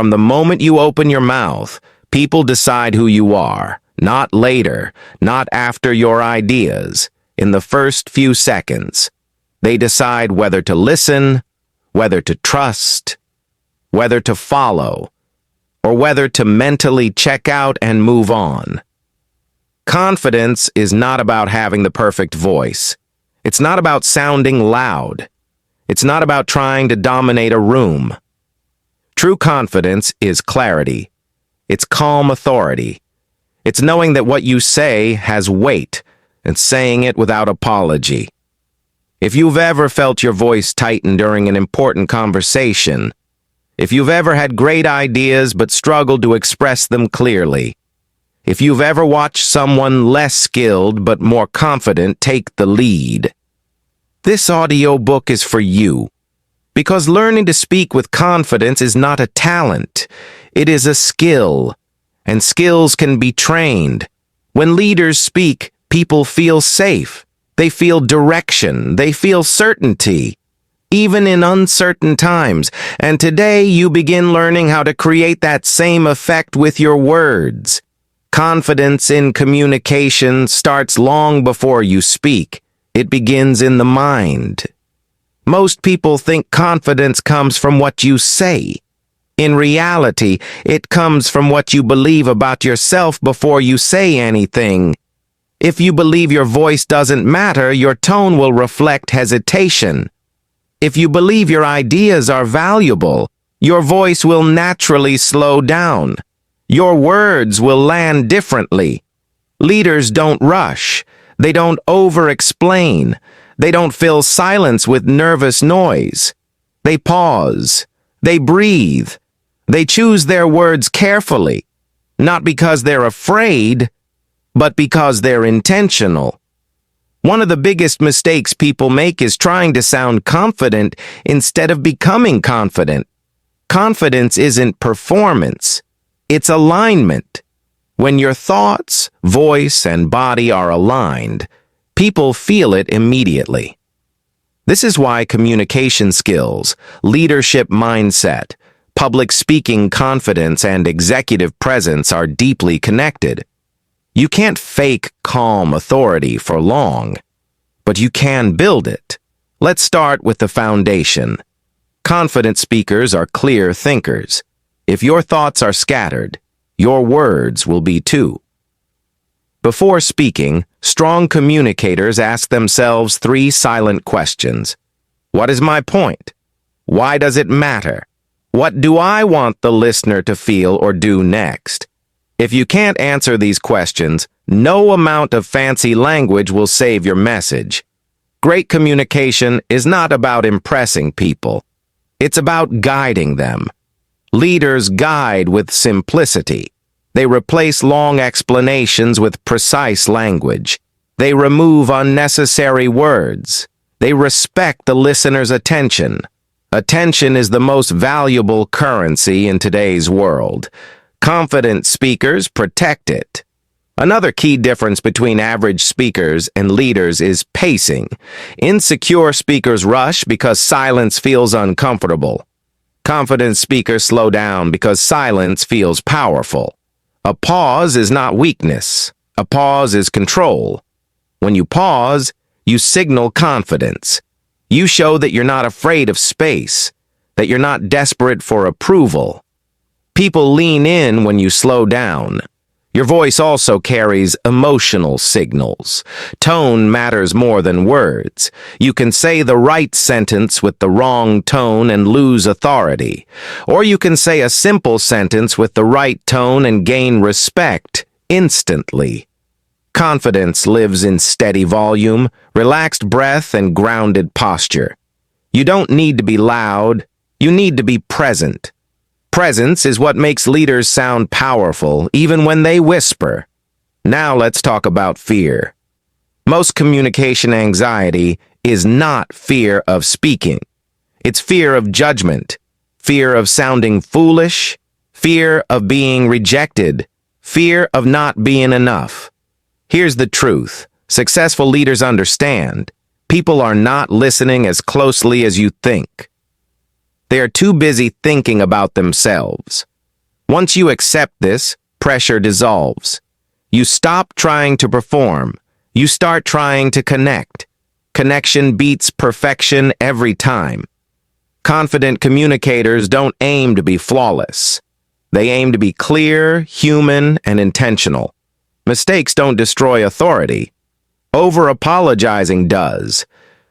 From the moment you open your mouth, people decide who you are, not later, not after your ideas, in the first few seconds. They decide whether to listen, whether to trust, whether to follow, or whether to mentally check out and move on. Confidence is not about having the perfect voice. It's not about sounding loud. It's not about trying to dominate a room. True confidence is clarity. It's calm authority. It's knowing that what you say has weight and saying it without apology. If you've ever felt your voice tighten during an important conversation, if you've ever had great ideas but struggled to express them clearly, if you've ever watched someone less skilled but more confident take the lead, this audiobook is for you. Because learning to speak with confidence is not a talent, it is a skill, and skills can be trained. When leaders speak, people feel safe. They feel direction. They feel certainty, even in uncertain times. And today you begin learning how to create that same effect with your words. Confidence in communication starts long before you speak. It begins in the mind. Most people think confidence comes from what you say. In reality, it comes from what you believe about yourself before you say anything. If you believe your voice doesn't matter, your tone will reflect hesitation. If you believe your ideas are valuable, your voice will naturally slow down. Your words will land differently. Leaders don't rush. They don't over-explain. They don't fill silence with nervous noise. They pause. They breathe. They choose their words carefully, not because they're afraid, but because they're intentional. One of the biggest mistakes people make is trying to sound confident instead of becoming confident. Confidence isn't performance. It's alignment. When your thoughts, voice, and body are aligned, people feel it immediately. This is why communication skills, leadership mindset, public speaking confidence, and executive presence are deeply connected. You can't fake calm authority for long, but you can build it. Let's start with the foundation. Confident speakers are clear thinkers. If your thoughts are scattered, your words will be too. Before speaking, strong communicators ask themselves 3 silent questions. What is my point? Why does it matter? What do I want the listener to feel or do next? If you can't answer these questions, no amount of fancy language will save your message. Great communication is not about impressing people. It's about guiding them. Leaders guide with simplicity. They replace long explanations with precise language. They remove unnecessary words. They respect the listener's attention. Attention is the most valuable currency in today's world. Confident speakers protect it. Another key difference between average speakers and leaders is pacing. Insecure speakers rush because silence feels uncomfortable. Confident speakers slow down because silence feels powerful. A pause is not weakness. A pause is control. When you pause, you signal confidence. You show that you're not afraid of space, that you're not desperate for approval. People lean in when you slow down. Your voice also carries emotional signals. Tone matters more than words. You can say the right sentence with the wrong tone and lose authority. Or you can say a simple sentence with the right tone and gain respect instantly. Confidence lives in steady volume, relaxed breath, and grounded posture. You don't need to be loud. You need to be present. Presence is what makes leaders sound powerful, even when they whisper. Now let's talk about fear. Most communication anxiety is not fear of speaking. It's fear of judgment, fear of sounding foolish, fear of being rejected, fear of not being enough. Here's the truth. Successful leaders understand. People are not listening as closely as you think. They are too busy thinking about themselves. Once you accept this, pressure dissolves. You stop trying to perform. You start trying to connect. Connection beats perfection every time. Confident communicators don't aim to be flawless. They aim to be clear, human, and intentional. Mistakes don't destroy authority. Over-apologizing does.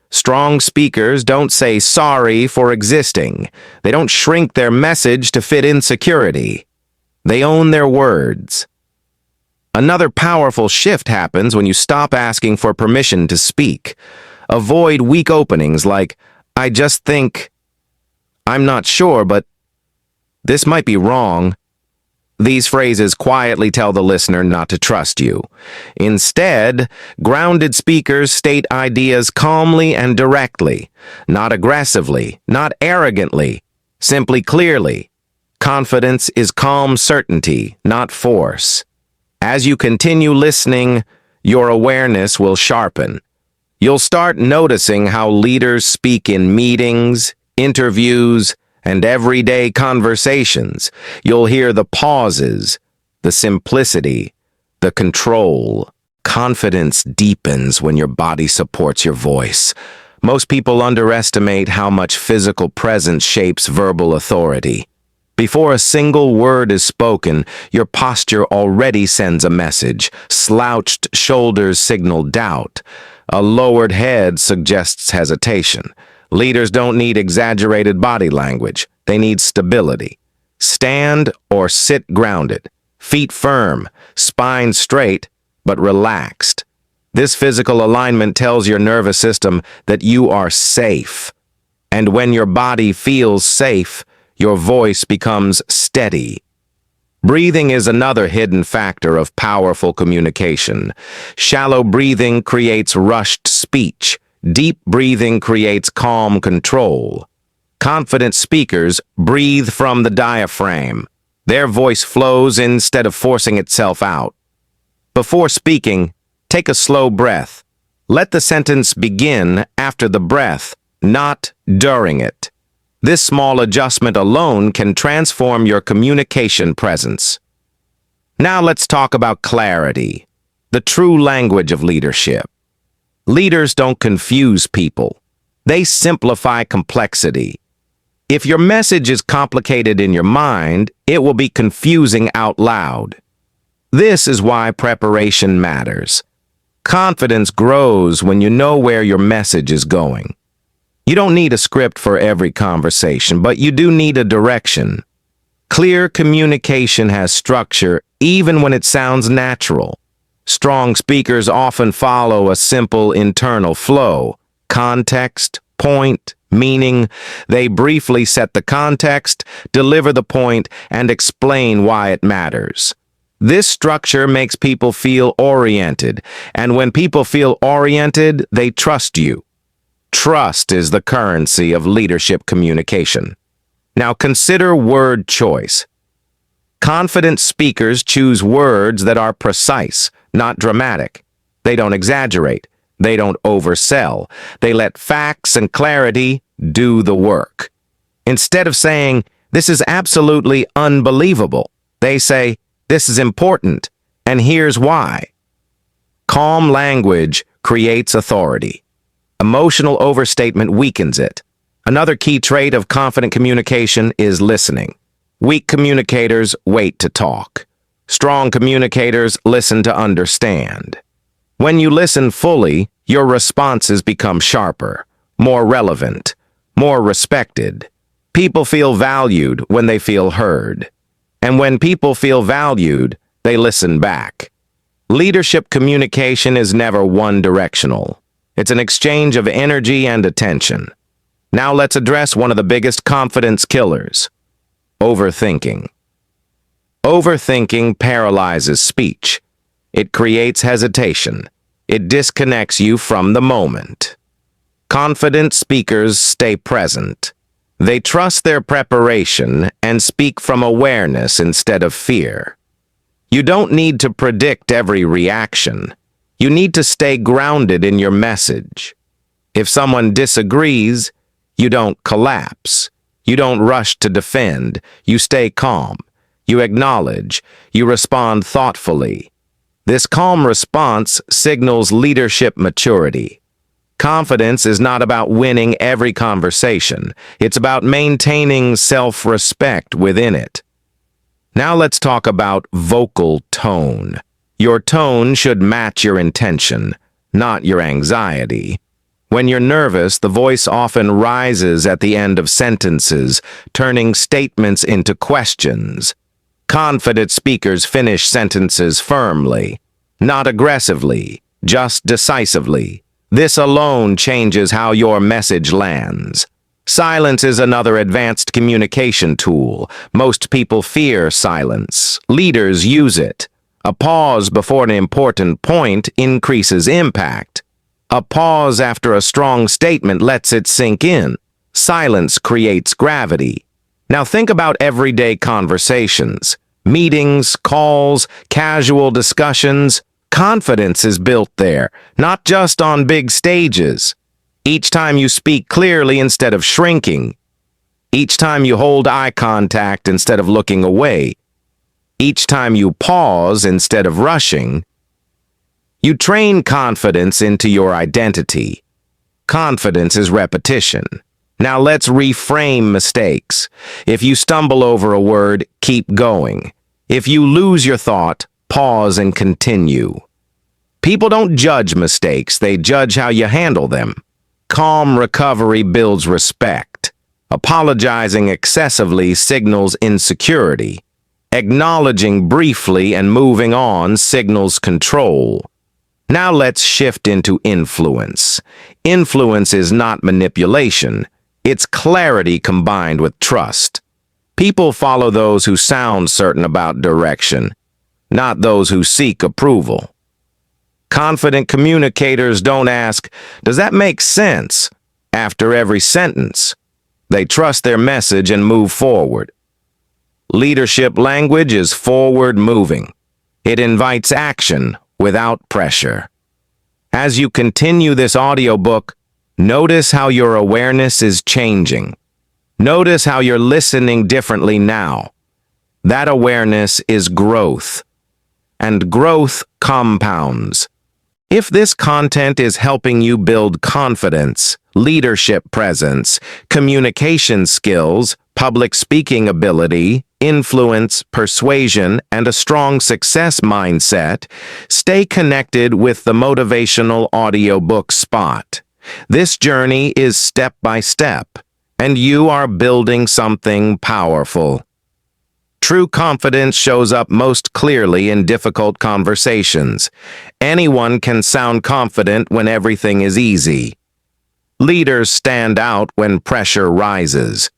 Strong speakers don't say sorry for existing. They don't shrink their message to fit insecurity. They own their words. Another powerful shift happens when you stop asking for permission to speak. Avoid weak openings like, "I just think," "I'm not sure, but," "this might be wrong." These phrases quietly tell the listener not to trust you. Instead, grounded speakers state ideas calmly and directly, not aggressively, not arrogantly, simply clearly. Confidence is calm certainty, not force. As you continue listening, your awareness will sharpen. You'll start noticing how leaders speak in meetings, interviews, and everyday conversations. You'll hear the pauses, the simplicity, the control. Confidence deepens when your body supports your voice. Most people underestimate how much physical presence shapes verbal authority. Before a single word is spoken, your posture already sends a message. Slouched shoulders signal doubt. A lowered head suggests hesitation. Leaders don't need exaggerated body language. They need stability. Stand or sit grounded. Feet firm, spine straight, but relaxed. This physical alignment tells your nervous system that you are safe. And when your body feels safe, your voice becomes steady. Breathing is another hidden factor of powerful communication. Shallow breathing creates rushed speech. Deep breathing creates calm control. Confident speakers breathe from the diaphragm. Their voice flows instead of forcing itself out. Before speaking, take a slow breath. Let the sentence begin after the breath, not during it. This small adjustment alone can transform your communication presence. Now let's talk about clarity, the true language of leadership. Leaders don't confuse people. They simplify complexity. If your message is complicated in your mind, it will be confusing out loud. This is why preparation matters. Confidence grows when you know where your message is going. You don't need a script for every conversation, but you do need a direction. Clear communication has structure even when it sounds natural. Strong speakers often follow a simple internal flow. Context, point, meaning. They briefly set the context, deliver the point, and explain why it matters. This structure makes people feel oriented, and when people feel oriented, they trust you. Trust is the currency of leadership communication. Now consider word choice. Confident speakers choose words that are precise, not dramatic. They don't exaggerate. They don't oversell. They let facts and clarity do the work. Instead of saying, "This is absolutely unbelievable," they say, "This is important, and here's why." Calm language creates authority. Emotional overstatement weakens it. Another key trait of confident communication is listening. Weak communicators wait to talk. Strong communicators listen to understand. When you listen fully, your responses become sharper, more relevant, more respected. People feel valued when they feel heard. And when people feel valued, they listen back. Leadership communication is never one-directional. It's an exchange of energy and attention. Now let's address one of the biggest confidence killers: overthinking. Overthinking paralyzes speech. It creates hesitation. It disconnects you from the moment. Confident speakers stay present. They trust their preparation and speak from awareness instead of fear. You don't need to predict every reaction. You need to stay grounded in your message. If someone disagrees, you don't collapse. You don't rush to defend. You stay calm. You acknowledge. You respond thoughtfully. This calm response signals leadership maturity. Confidence is not about winning every conversation. It's about maintaining self-respect within it. Now let's talk about vocal tone. Your tone should match your intention, not your anxiety. When you're nervous, the voice often rises at the end of sentences, turning statements into questions. Confident speakers finish sentences firmly, not aggressively, just decisively. This alone changes how your message lands. Silence is another advanced communication tool. Most people fear silence. Leaders use it. A pause before an important point increases impact. A pause after a strong statement lets it sink in. Silence creates gravity. Now think about everyday conversations. Meetings, calls, casual discussions. Confidence is built there, not just on big stages. Each time you speak clearly instead of shrinking. Each time you hold eye contact instead of looking away. Each time you pause instead of rushing. You train confidence into your identity. Confidence is repetition. Now let's reframe mistakes. If you stumble over a word, keep going. If you lose your thought, pause and continue. People don't judge mistakes, they judge how you handle them. Calm recovery builds respect. Apologizing excessively signals insecurity. Acknowledging briefly and moving on signals control. Now let's shift into influence. Influence is not manipulation. It's clarity combined with trust. People follow those who sound certain about direction, not those who seek approval. Confident communicators don't ask, "Does that make sense?" after every sentence. They trust their message and move forward. Leadership language is forward-moving. It invites action without pressure. As you continue this audiobook, notice how your awareness is changing. Notice how you're listening differently now. That awareness is growth, and growth compounds. If this content is helping you build confidence, leadership presence, communication skills, public speaking ability, influence, persuasion, and a strong success mindset, stay connected with the Motivational Audiobook Spot. This journey is step by step, and you are building something powerful. True confidence shows up most clearly in difficult conversations. Anyone can sound confident when everything is easy. Leaders stand out when pressure rises.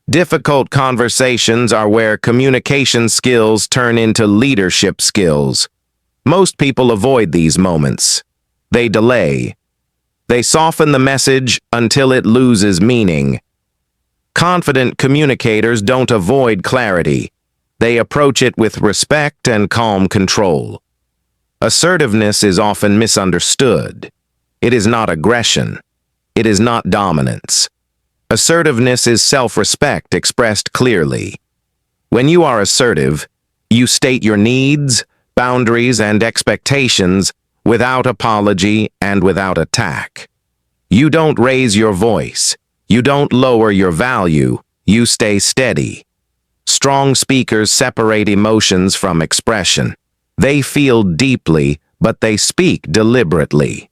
Difficult conversations are where communication skills turn into leadership skills. Most people avoid these moments. They delay. They soften the message until it loses meaning. Confident communicators don't avoid clarity. They approach it with respect and calm control. Assertiveness is often misunderstood. It is not aggression. It is not dominance. Assertiveness is self-respect expressed clearly. When you are assertive, you state your needs, boundaries, and expectations without apology and without attack. You don't raise your voice. You don't lower your value. You stay steady. Strong speakers separate emotions from expression. They feel deeply, but they speak deliberately.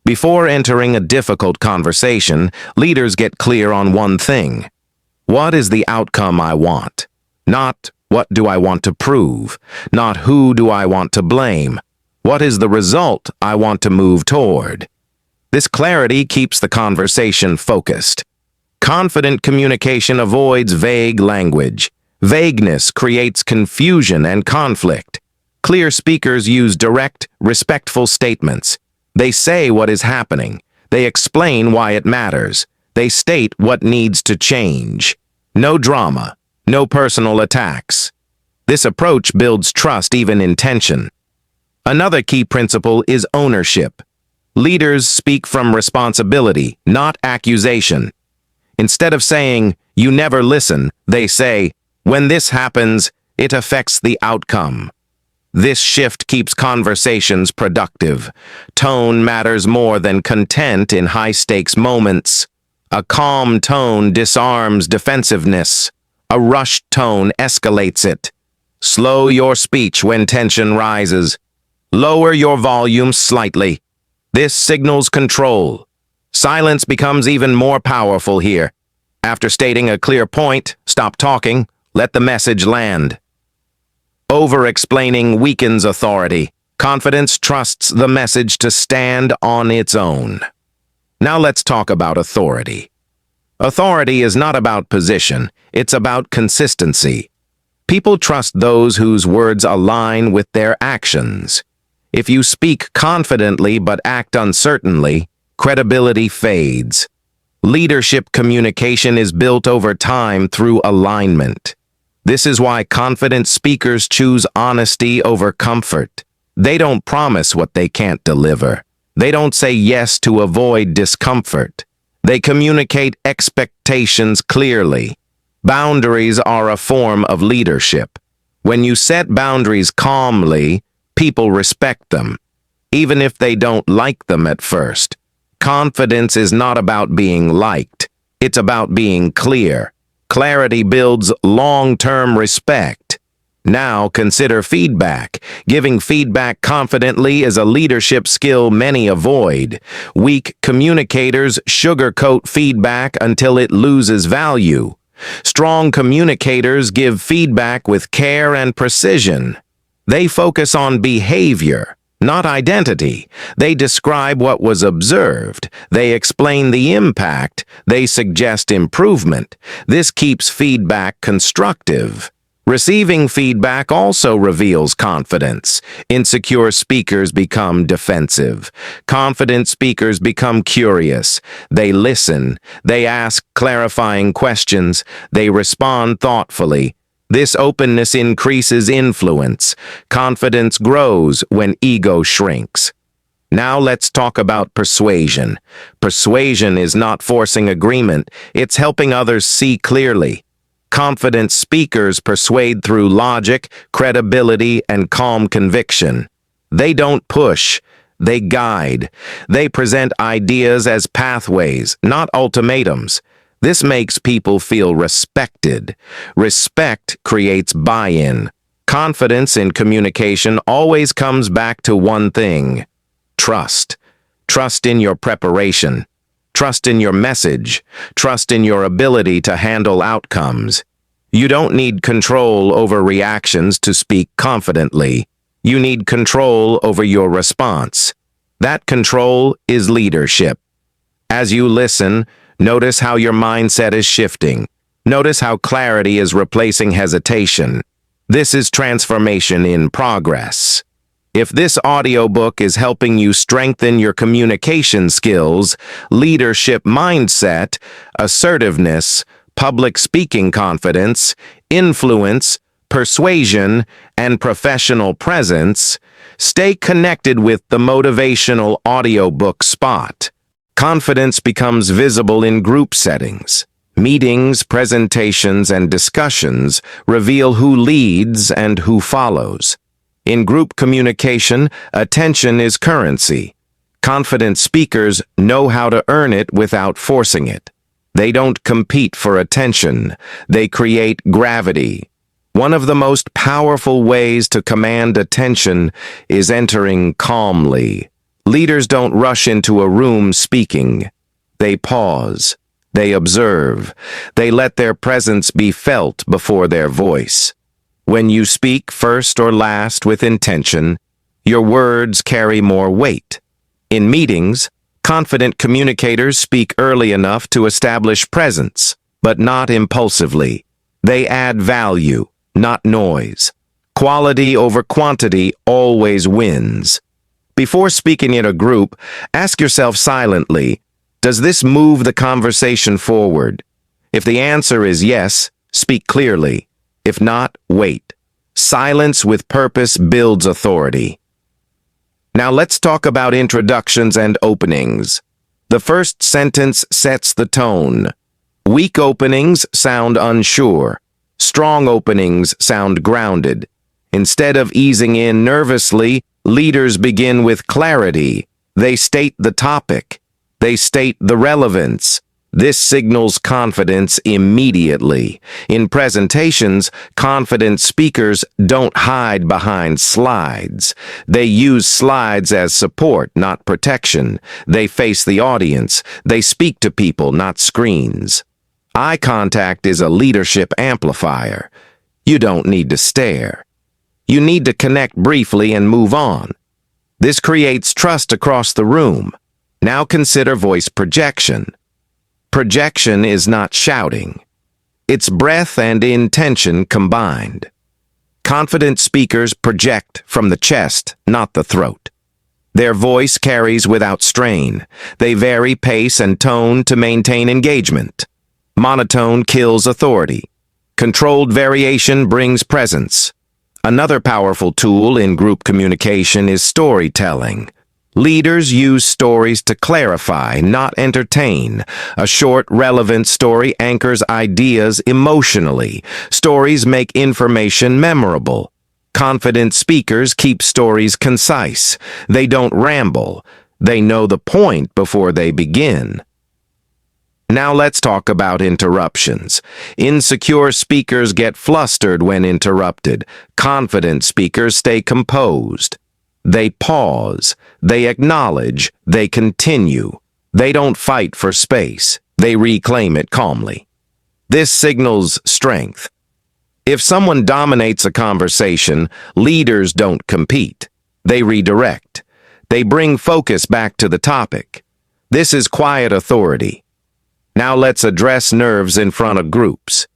Before entering a difficult conversation, leaders get clear on one thing. What is the outcome I want? Not what do I want to prove? Not who do I want to blame? What is the result I want to move toward? This clarity keeps the conversation focused. Confident communication avoids vague language. Vagueness creates confusion and conflict. Clear speakers use direct, respectful statements. They say what is happening. They explain why it matters. They state what needs to change. No drama, no personal attacks. This approach builds trust even in tension. Another key principle is ownership. Leaders speak from responsibility, not accusation. Instead of saying, "You never listen," they say, "When this happens, it affects the outcome. This shift keeps conversations productive. Tone matters more than content in high-stakes moments. A calm tone disarms defensiveness. A rushed tone escalates it. Slow your speech when tension rises. Lower your volume slightly. This signals control. Silence becomes even more powerful here. After stating a clear point, stop talking. Let the message land. Over-explaining weakens authority. Confidence trusts the message to stand on its own. Now let's talk about authority. Authority is not about position, it's about consistency. People trust those whose words align with their actions. If you speak confidently but act uncertainly, credibility fades. Leadership communication is built over time through alignment. This is why confident speakers choose honesty over comfort. They don't promise what they can't deliver. They don't say yes to avoid discomfort. They communicate expectations clearly. Boundaries are a form of leadership. When you set boundaries calmly, people respect them, even if they don't like them at first. Confidence is not about being liked. It's about being clear. Clarity builds long-term respect. Now consider feedback. Giving feedback confidently is a leadership skill many avoid. Weak communicators sugarcoat feedback until it loses value. Strong communicators give feedback with care and precision. They focus on behavior, not identity. They describe what was observed. They explain the impact. They suggest improvement. This keeps feedback constructive. Receiving feedback also reveals confidence. Insecure speakers become defensive. Confident speakers become curious. They listen. They ask clarifying questions. They respond thoughtfully. This openness increases influence. Confidence grows when ego shrinks. Now let's talk about persuasion. Persuasion is not forcing agreement. It's helping others see clearly. Confident speakers persuade through logic, credibility, and calm conviction. They don't push. They guide. They present ideas as pathways, not ultimatums. This makes people feel respected. Respect creates buy-in. Confidence in communication always comes back to one thing: trust. Trust in your preparation. Trust in your message. Trust in your ability to handle outcomes. You don't need control over reactions to speak confidently. You need control over your response. That control is leadership. As you listen, notice how your mindset is shifting. Notice how clarity is replacing hesitation. This is transformation in progress. If this audiobook is helping you strengthen your communication skills, leadership mindset, assertiveness, public speaking confidence, influence, persuasion, and professional presence, stay connected with the motivational audiobook spot. Confidence becomes visible in group settings. Meetings, presentations, and discussions reveal who leads and who follows. In group communication, attention is currency. Confident speakers know how to earn it without forcing it. They don't compete for attention. They create gravity. One of the most powerful ways to command attention is entering calmly. Leaders don't rush into a room speaking. They pause. They observe. They let their presence be felt before their voice. When you speak first or last with intention, your words carry more weight. In meetings, confident communicators speak early enough to establish presence, but not impulsively. They add value, not noise. Quality over quantity always wins. Before speaking in a group, ask yourself silently, does this move the conversation forward? If the answer is yes, speak clearly. If not, wait. Silence with purpose builds authority. Now let's talk about introductions and openings. The first sentence sets the tone. Weak openings sound unsure. Strong openings sound grounded. Instead of easing in nervously, leaders begin with clarity. They state the topic. They state the relevance. This signals confidence immediately. In presentations, confident speakers don't hide behind slides. They use slides as support, not protection. They face the audience. They speak to people, not screens. Eye contact is a leadership amplifier. You don't need to stare. You need to connect briefly and move on. This creates trust across the room. Now consider voice projection. Projection is not shouting. It's breath and intention combined. Confident speakers project from the chest, not the throat. Their voice carries without strain. They vary pace and tone to maintain engagement. Monotone kills authority. Controlled variation brings presence. Another powerful tool in group communication is storytelling. Leaders use stories to clarify, not entertain. A short, relevant story anchors ideas emotionally. Stories make information memorable. Confident speakers keep stories concise. They don't ramble. They know the point before they begin. Now let's talk about interruptions. Insecure speakers get flustered when interrupted. Confident speakers stay composed. They pause. They acknowledge. They continue. They don't fight for space. They reclaim it calmly. This signals strength. If someone dominates a conversation, leaders don't compete. They redirect. They bring focus back to the topic. This is quiet authority. Now let's address nerves in front of groups.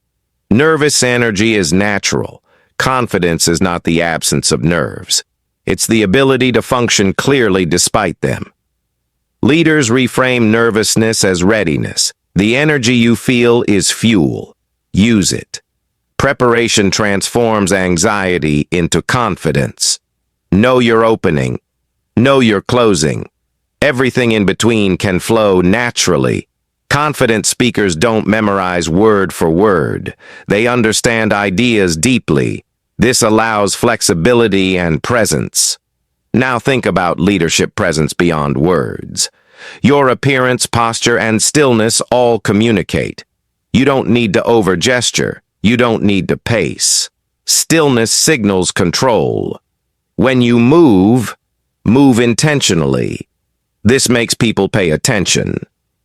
Nervous energy is natural. Confidence is not the absence of nerves. It's the ability to function clearly despite them. Leaders reframe nervousness as readiness. The energy you feel is fuel. Use it. Preparation transforms anxiety into confidence. Know your opening. Know your closing. Everything in between can flow naturally. Confident speakers don't memorize word for word. They understand ideas deeply. This allows flexibility and presence. Now think about leadership presence beyond words. Your appearance, posture, and stillness all communicate. You don't need to over-gesture. You don't need to pace. Stillness signals control. When you move, move intentionally. This makes people pay attention.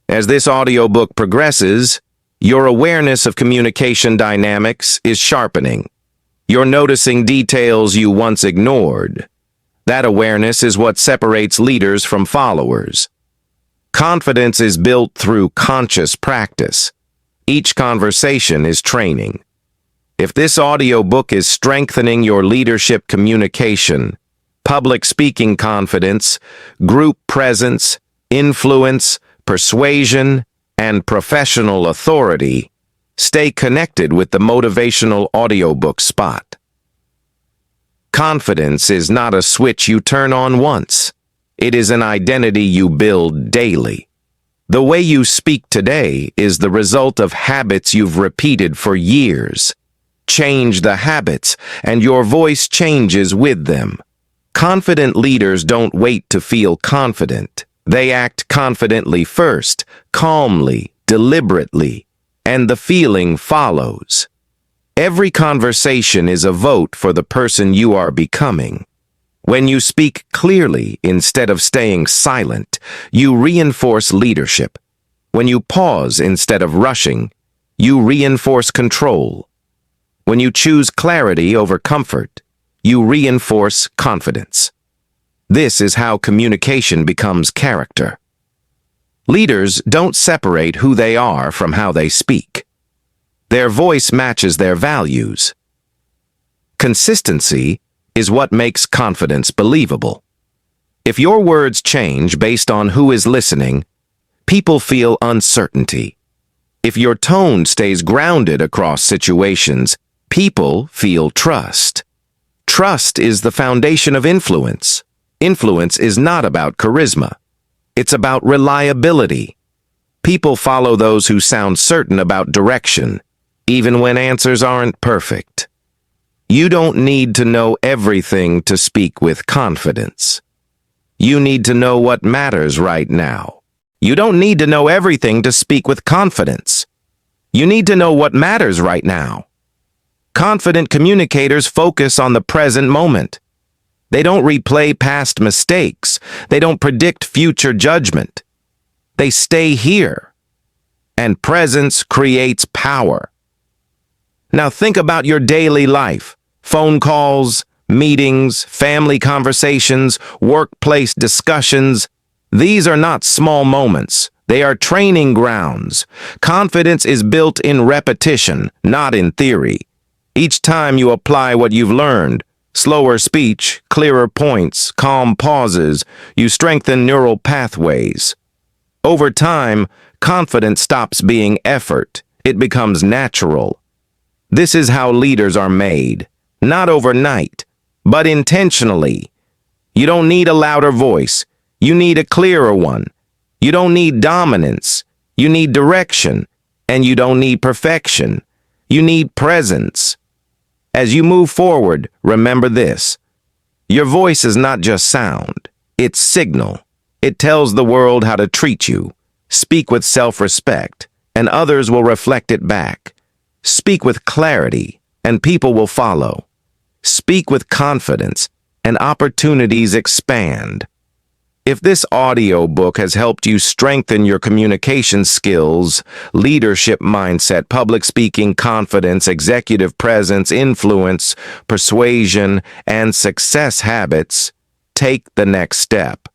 As this audiobook progresses, your awareness of communication dynamics is sharpening. You're noticing details you once ignored. That awareness is what separates leaders from followers. Confidence is built through conscious practice. Each conversation is training. If this audiobook is strengthening your leadership communication, public speaking confidence, group presence, influence, persuasion, and professional authority, stay connected with the motivational audiobook spot. Confidence is not a switch you turn on once. It is an identity you build daily. The way you speak today is the result of habits you've repeated for years. Change the habits, and your voice changes with them. Confident leaders don't wait to feel confident. They act confidently first, calmly, deliberately, and the feeling follows. Every conversation is a vote for the person you are becoming. When you speak clearly instead of staying silent, you reinforce leadership. When you pause instead of rushing, you reinforce control. When you choose clarity over comfort, you reinforce confidence. This is how communication becomes character. Leaders don't separate who they are from how they speak. Their voice matches their values. Consistency is what makes confidence believable. If your words change based on who is listening, people feel uncertainty. If your tone stays grounded across situations, people feel trust. Trust is the foundation of influence. Influence is not about charisma. It's about reliability. People follow those who sound certain about direction. even when answers aren't perfect. You don't need to know everything to speak with confidence. You need to know what matters right now. You don't need to know everything to speak with confidence. You need to know what matters right now. Confident communicators focus on the present moment. They don't replay past mistakes. They don't predict future judgment. They stay here. And presence creates power. Now think about your daily life. Phone calls, meetings, family conversations, workplace discussions. These are not small moments. They are training grounds. Confidence is built in repetition, not in theory. Each time you apply what you've learned, slower speech, clearer points, calm pauses, you strengthen neural pathways. Over time, confidence stops being effort. It becomes natural. This is how leaders are made. Not overnight, but intentionally. You don't need a louder voice. You need a clearer one. You don't need dominance. You need direction. And you don't need perfection. You need presence. As you move forward, remember this. Your voice is not just sound. It's signal. It tells the world how to treat you. Speak with self-respect, and others will reflect it back. Speak with clarity, and people will follow. Speak with confidence, and opportunities expand. If this audiobook has helped you strengthen your communication skills, leadership mindset, public speaking, confidence, executive presence, influence, persuasion, and success habits, take the next step.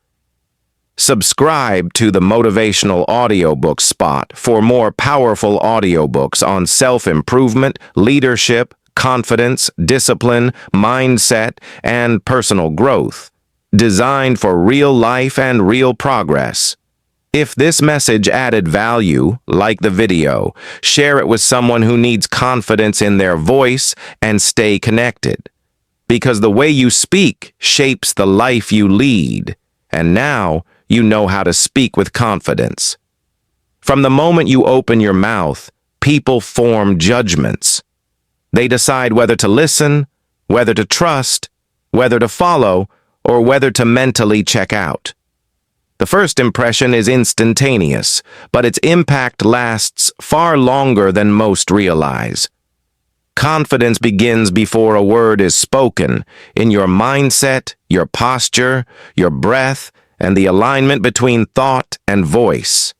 Subscribe to the Motivational Audiobook Spot for more powerful audiobooks on self-improvement, leadership, confidence, discipline, mindset, and personal growth, designed for real life and real progress. If this message added value, like the video, share it with someone who needs confidence in their voice, and stay connected. Because the way you speak shapes the life you lead, and now you know how to speak with confidence. From the moment you open your mouth, people form judgments. They decide whether to listen, whether to trust, whether to follow, or whether to mentally check out. The first impression is instantaneous, but its impact lasts far longer than most realize. Confidence begins before a word is spoken, in your mindset, your posture, your breath, and the alignment between thought and voice.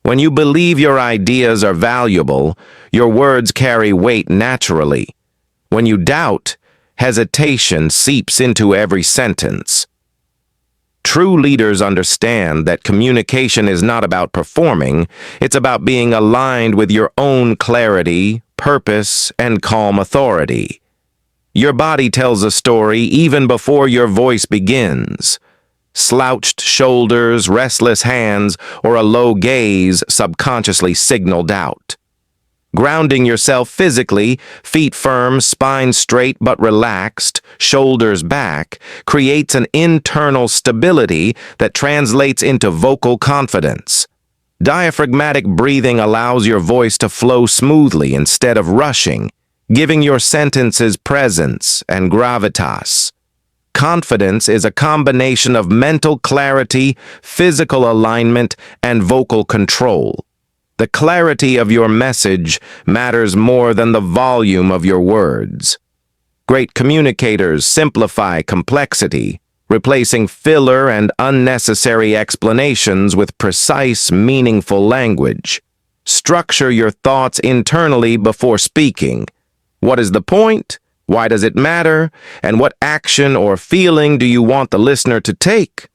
When you believe your ideas are valuable, your words carry weight naturally. When you doubt, hesitation seeps into every sentence. True leaders understand that communication is not about performing, it's about being aligned with your own clarity, purpose, and calm authority. Your body tells a story even before your voice begins. Slouched shoulders, restless hands, or a low gaze subconsciously signal doubt. Grounding yourself physically, feet firm, spine straight but relaxed, shoulders back, creates an internal stability that translates into vocal confidence. Diaphragmatic breathing allows your voice to flow smoothly instead of rushing, giving your sentences presence and gravitas. Confidence is a combination of mental clarity, physical alignment, and vocal control. The clarity of your message matters more than the volume of your words. Great communicators simplify complexity, replacing filler and unnecessary explanations with precise, meaningful language. Structure your thoughts internally before speaking. What is the point? Why does it matter? And what action or feeling do you want the listener to take?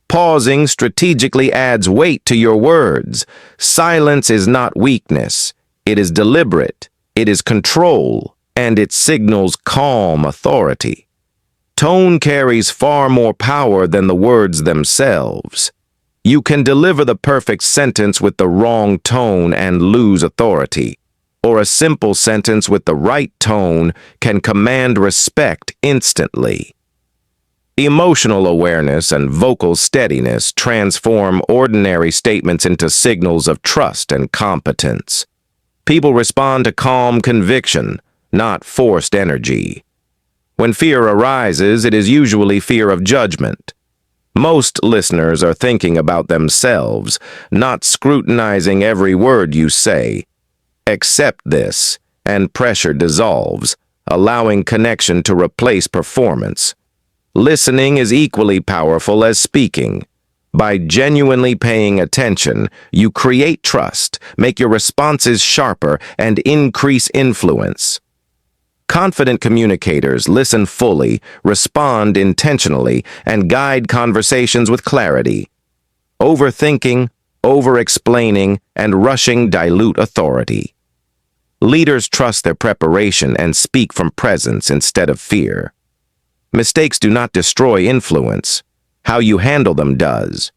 Pausing strategically adds weight to your words. Silence is not weakness. It is deliberate. It is control, and it signals calm authority. Tone carries far more power than the words themselves. You can deliver the perfect sentence with the wrong tone and lose authority. Or a simple sentence with the right tone can command respect instantly. Emotional awareness and vocal steadiness transform ordinary statements into signals of trust and competence. People respond to calm conviction, not forced energy. When fear arises, it is usually fear of judgment. Most listeners are thinking about themselves, not scrutinizing every word you say. Accept this, and pressure dissolves, allowing connection to replace performance. Listening is equally powerful as speaking. By genuinely paying attention, you create trust, make your responses sharper, and increase influence. Confident communicators listen fully, respond intentionally, and guide conversations with clarity. Overthinking, over-explaining, and rushing dilute authority. Leaders trust their preparation and speak from presence instead of fear. Mistakes do not destroy influence. How you handle them does.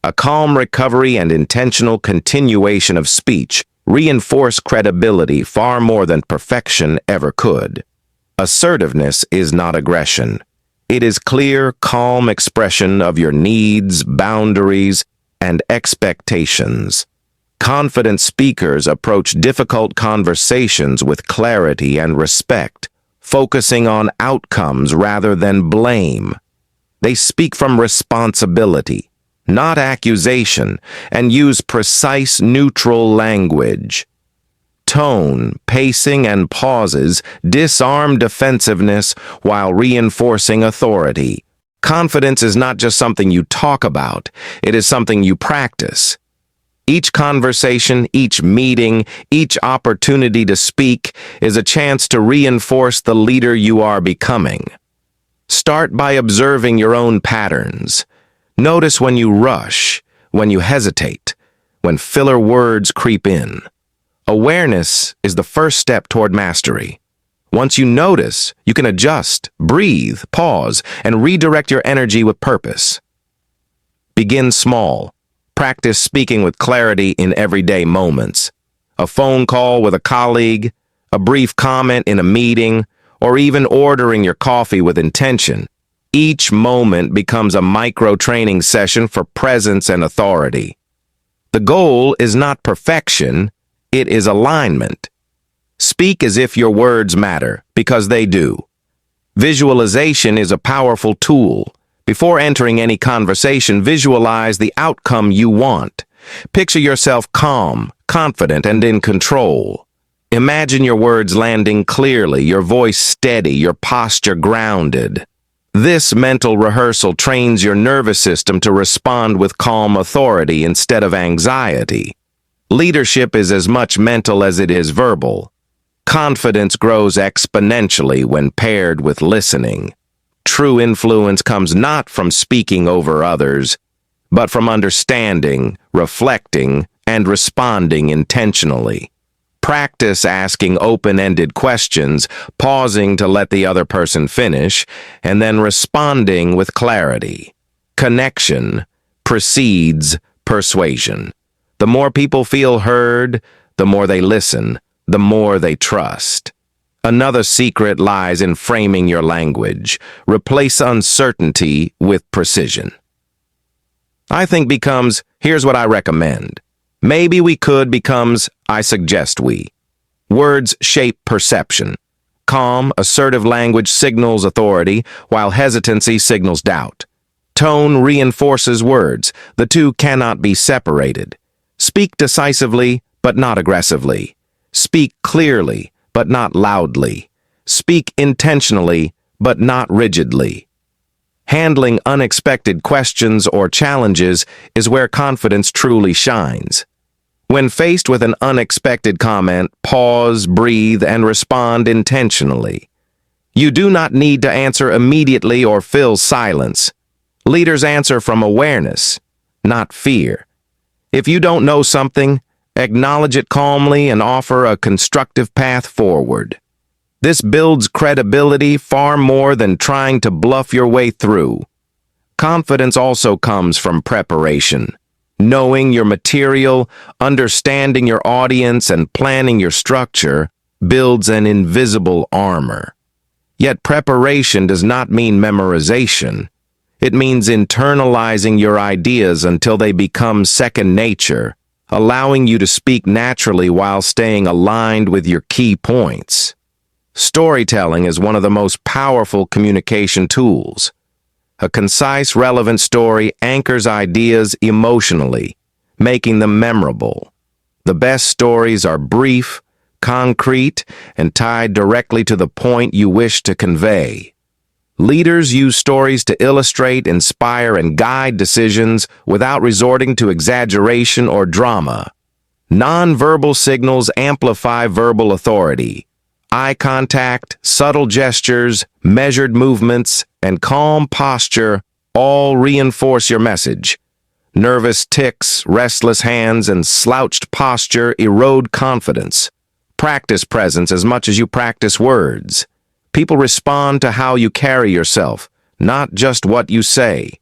A calm recovery and intentional continuation of speech reinforce credibility far more than perfection ever could. Assertiveness is not aggression. It is clear, calm expression of your needs, boundaries, and expectations. Confident speakers approach difficult conversations with clarity and respect, focusing on outcomes rather than blame. They speak from responsibility, not accusation, and use precise, neutral language. Tone, pacing, and pauses disarm defensiveness while reinforcing authority. Confidence is not just something you talk about, it is something you practice. Each conversation, each meeting, each opportunity to speak is a chance to reinforce the leader you are becoming. Start by observing your own patterns. Notice when you rush, when you hesitate, when filler words creep in. Awareness is the first step toward mastery. Once you notice, you can adjust, breathe, pause, and redirect your energy with purpose. Begin small. Practice speaking with clarity in everyday moments. A phone call with a colleague, a brief comment in a meeting, or even ordering your coffee with intention. Each moment becomes a micro-training session for presence and authority. The goal is not perfection, it is alignment. Speak as if your words matter, because they do. Visualization is a powerful tool. Before entering any conversation, visualize the outcome you want. Picture yourself calm, confident, and in control. Imagine your words landing clearly, your voice steady, your posture grounded. This mental rehearsal trains your nervous system to respond with calm authority instead of anxiety. Leadership is as much mental as it is verbal. Confidence grows exponentially when paired with listening. True influence comes not from speaking over others, but from understanding, reflecting, and responding intentionally. Practice asking open-ended questions, pausing to let the other person finish, and then responding with clarity. Connection precedes persuasion. The more people feel heard, the more they listen, the more they trust. Another secret lies in framing your language. Replace uncertainty with precision. I think becomes, here's what I recommend. Maybe we could becomes, I suggest we. Words shape perception. Calm, assertive language signals authority, while hesitancy signals doubt. Tone reinforces words. The two cannot be separated. Speak decisively, but not aggressively. Speak clearly, but not loudly. Speak intentionally, but not rigidly. Handling unexpected questions or challenges is where confidence truly shines. When faced with an unexpected comment, pause, breathe, and respond intentionally. You do not need to answer immediately or fill silence. Leaders answer from awareness, not fear. If you don't know something, acknowledge it calmly and offer a constructive path forward. This builds credibility far more than trying to bluff your way through. Confidence also comes from preparation. Knowing your material, understanding your audience, and planning your structure builds an invisible armor. Yet preparation does not mean memorization. It means internalizing your ideas until they become second nature, allowing you to speak naturally while staying aligned with your key points. Storytelling is one of the most powerful communication tools. A concise, relevant story anchors ideas emotionally, making them memorable. The best stories are brief, concrete, and tied directly to the point you wish to convey. Leaders use stories to illustrate, inspire, and guide decisions without resorting to exaggeration or drama. Nonverbal signals amplify verbal authority. Eye contact, subtle gestures, measured movements, and calm posture all reinforce your message. Nervous tics, restless hands, and slouched posture erode confidence. Practice presence as much as you practice words. People respond to how you carry yourself, not just what you say.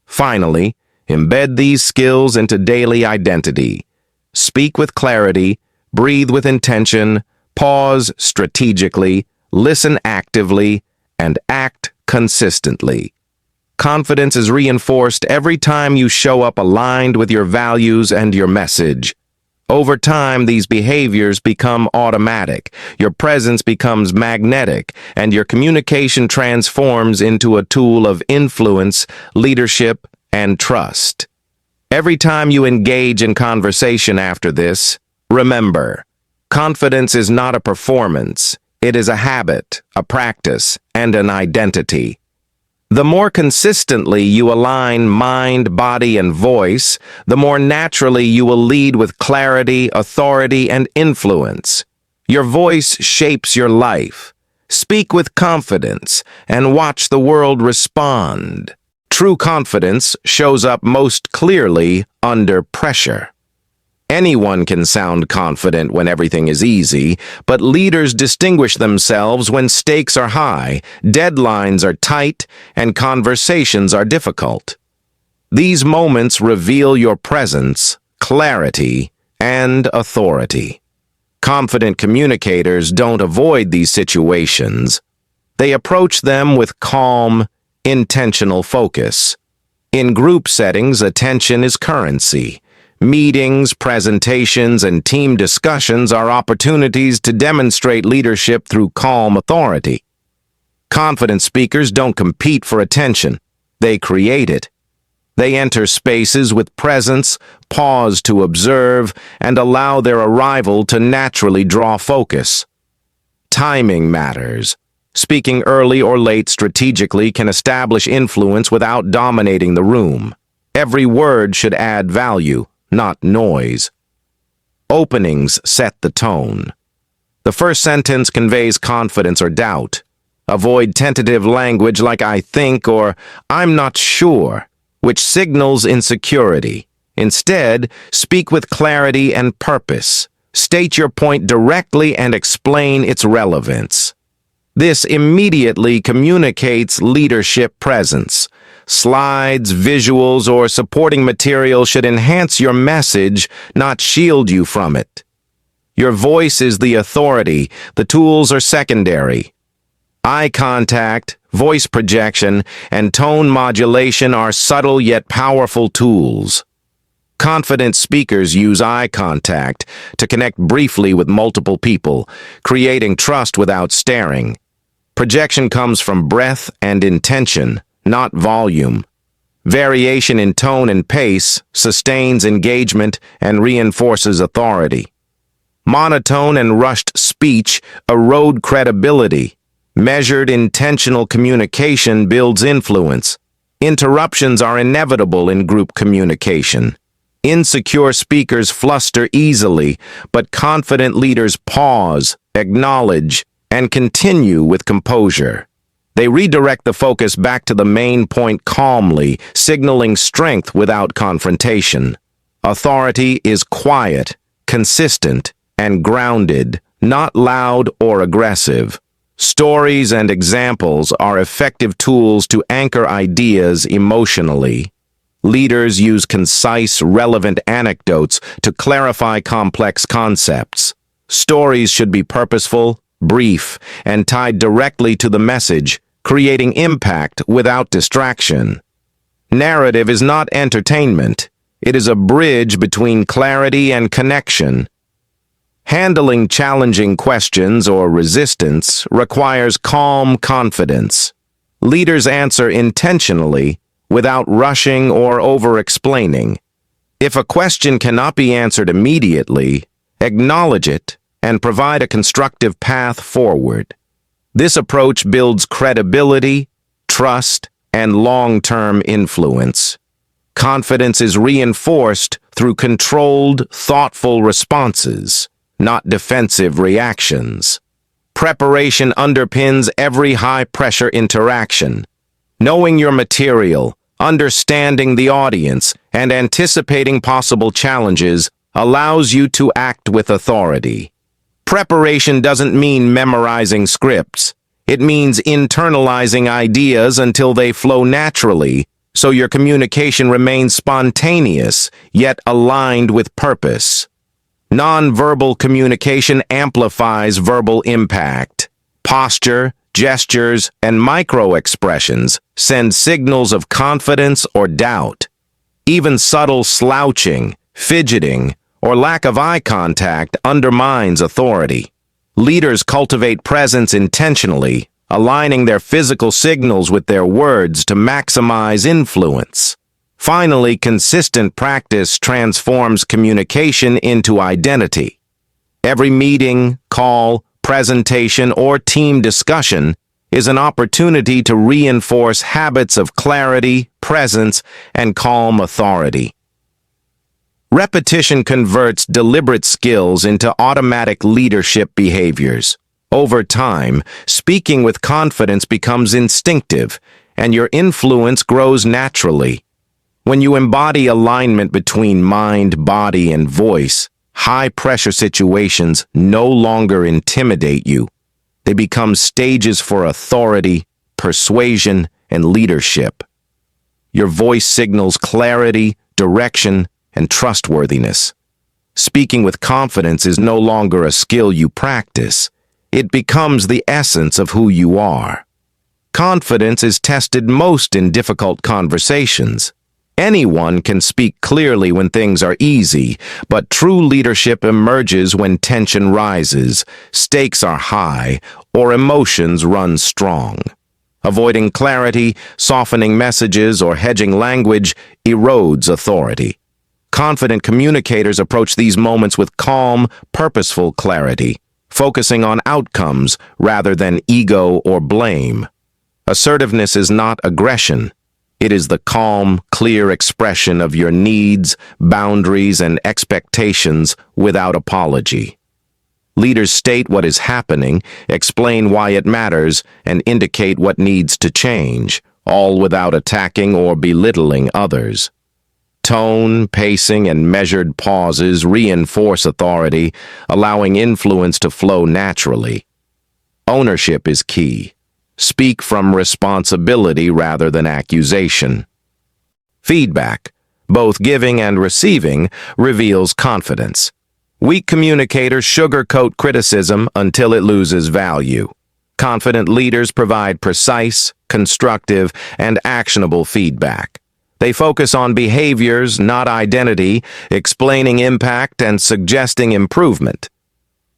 Finally, embed these skills into daily identity. Speak with clarity, breathe with intention, pause strategically, listen actively, and act consistently. Confidence is reinforced every time you show up aligned with your values and your message. Over time, these behaviors become automatic, your presence becomes magnetic, and your communication transforms into a tool of influence, leadership, and trust. Every time you engage in conversation after this, remember, confidence is not a performance, it is a habit, a practice, and an identity. The more consistently you align mind, body, and voice, the more naturally you will lead with clarity, authority, and influence. Your voice shapes your life. Speak with confidence and watch the world respond. True confidence shows up most clearly under pressure. Anyone can sound confident when everything is easy, but leaders distinguish themselves when stakes are high, deadlines are tight, and conversations are difficult. These moments reveal your presence, clarity, and authority. Confident communicators don't avoid these situations. They approach them with calm, intentional focus. In group settings, attention is currency. Meetings, presentations, and team discussions are opportunities to demonstrate leadership through calm authority. Confident speakers don't compete for attention. They create it. They enter spaces with presence, pause to observe, and allow their arrival to naturally draw focus. Timing matters. Speaking early or late strategically can establish influence without dominating the room. Every word should add value, not noise. Openings set the tone. The first sentence conveys confidence or doubt. Avoid tentative language like "I think" or "I'm not sure," which signals insecurity. Instead, speak with clarity and purpose. State your point directly and explain its relevance. This immediately communicates leadership presence. Slides, visuals, or supporting material should enhance your message, not shield you from it. Your voice is the authority, the tools are secondary. Eye contact, voice projection, and tone modulation are subtle yet powerful tools. Confident speakers use eye contact to connect briefly with multiple people, creating trust without staring. Projection comes from breath and intention, not volume. Variation in tone and pace sustains engagement and reinforces authority. Monotone and rushed speech erode credibility. Measured, intentional communication builds influence. Interruptions are inevitable in group communication. Insecure speakers fluster easily, but confident leaders pause, acknowledge, and continue with composure. They redirect the focus back to the main point calmly, signaling strength without confrontation. Authority is quiet, consistent, and grounded, not loud or aggressive. Stories and examples are effective tools to anchor ideas emotionally. Leaders use concise, relevant anecdotes to clarify complex concepts. Stories should be purposeful, brief, and tied directly to the message, creating impact without distraction. Narrative is not entertainment. It is a bridge between clarity and connection. Handling challenging questions or resistance requires calm confidence. Leaders answer intentionally without rushing or over-explaining. If a question cannot be answered immediately, acknowledge it and provide a constructive path forward. This approach builds credibility, trust, and long-term influence. Confidence is reinforced through controlled, thoughtful responses, not defensive reactions. Preparation underpins every high-pressure interaction. Knowing your material, understanding the audience, and anticipating possible challenges allows you to act with authority. Preparation doesn't mean memorizing scripts. It means internalizing ideas until they flow naturally, so your communication remains spontaneous, yet aligned with purpose. Nonverbal communication amplifies verbal impact. Posture, gestures, and micro-expressions send signals of confidence or doubt. Even subtle slouching, fidgeting, or lack of eye contact undermines authority. Leaders cultivate presence intentionally, aligning their physical signals with their words to maximize influence. Finally, consistent practice transforms communication into identity. Every meeting, call, presentation, or team discussion is an opportunity to reinforce habits of clarity, presence, and calm authority. Repetition converts deliberate skills into automatic leadership behaviors. Over time, speaking with confidence becomes instinctive, and your influence grows naturally. When you embody alignment between mind, body, and voice, high-pressure situations no longer intimidate you. They become stages for authority, persuasion, and leadership. Your voice signals clarity, direction, and trustworthiness. Speaking with confidence is no longer a skill you practice. It becomes the essence of who you are. Confidence is tested most in difficult conversations. Anyone can speak clearly when things are easy, but true leadership emerges when tension rises, stakes are high, or emotions run strong. Avoiding clarity, softening messages, or hedging language erodes authority. Confident communicators approach these moments with calm, purposeful clarity, focusing on outcomes rather than ego or blame. Assertiveness is not aggression. It is the calm, clear expression of your needs, boundaries, and expectations without apology. Leaders state what is happening, explain why it matters, and indicate what needs to change, all without attacking or belittling others. Tone, pacing, and measured pauses reinforce authority, allowing influence to flow naturally. Ownership is key. Speak from responsibility rather than accusation. Feedback, both giving and receiving, reveals confidence. Weak communicators sugarcoat criticism until it loses value. Confident leaders provide precise, constructive, and actionable feedback. They focus on behaviors, not identity, explaining impact and suggesting improvement.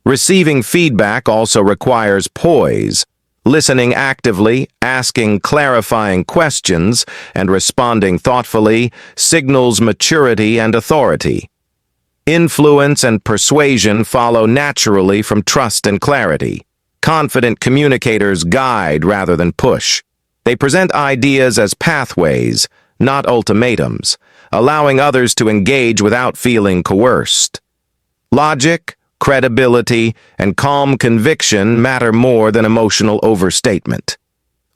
Receiving feedback also requires poise. Listening actively, asking clarifying questions, and responding thoughtfully signals maturity and authority. Influence and persuasion follow naturally from trust and clarity. Confident communicators guide rather than push. They present ideas as pathways, not ultimatums, allowing others to engage without feeling coerced. Logic, credibility, and calm conviction matter more than emotional overstatement.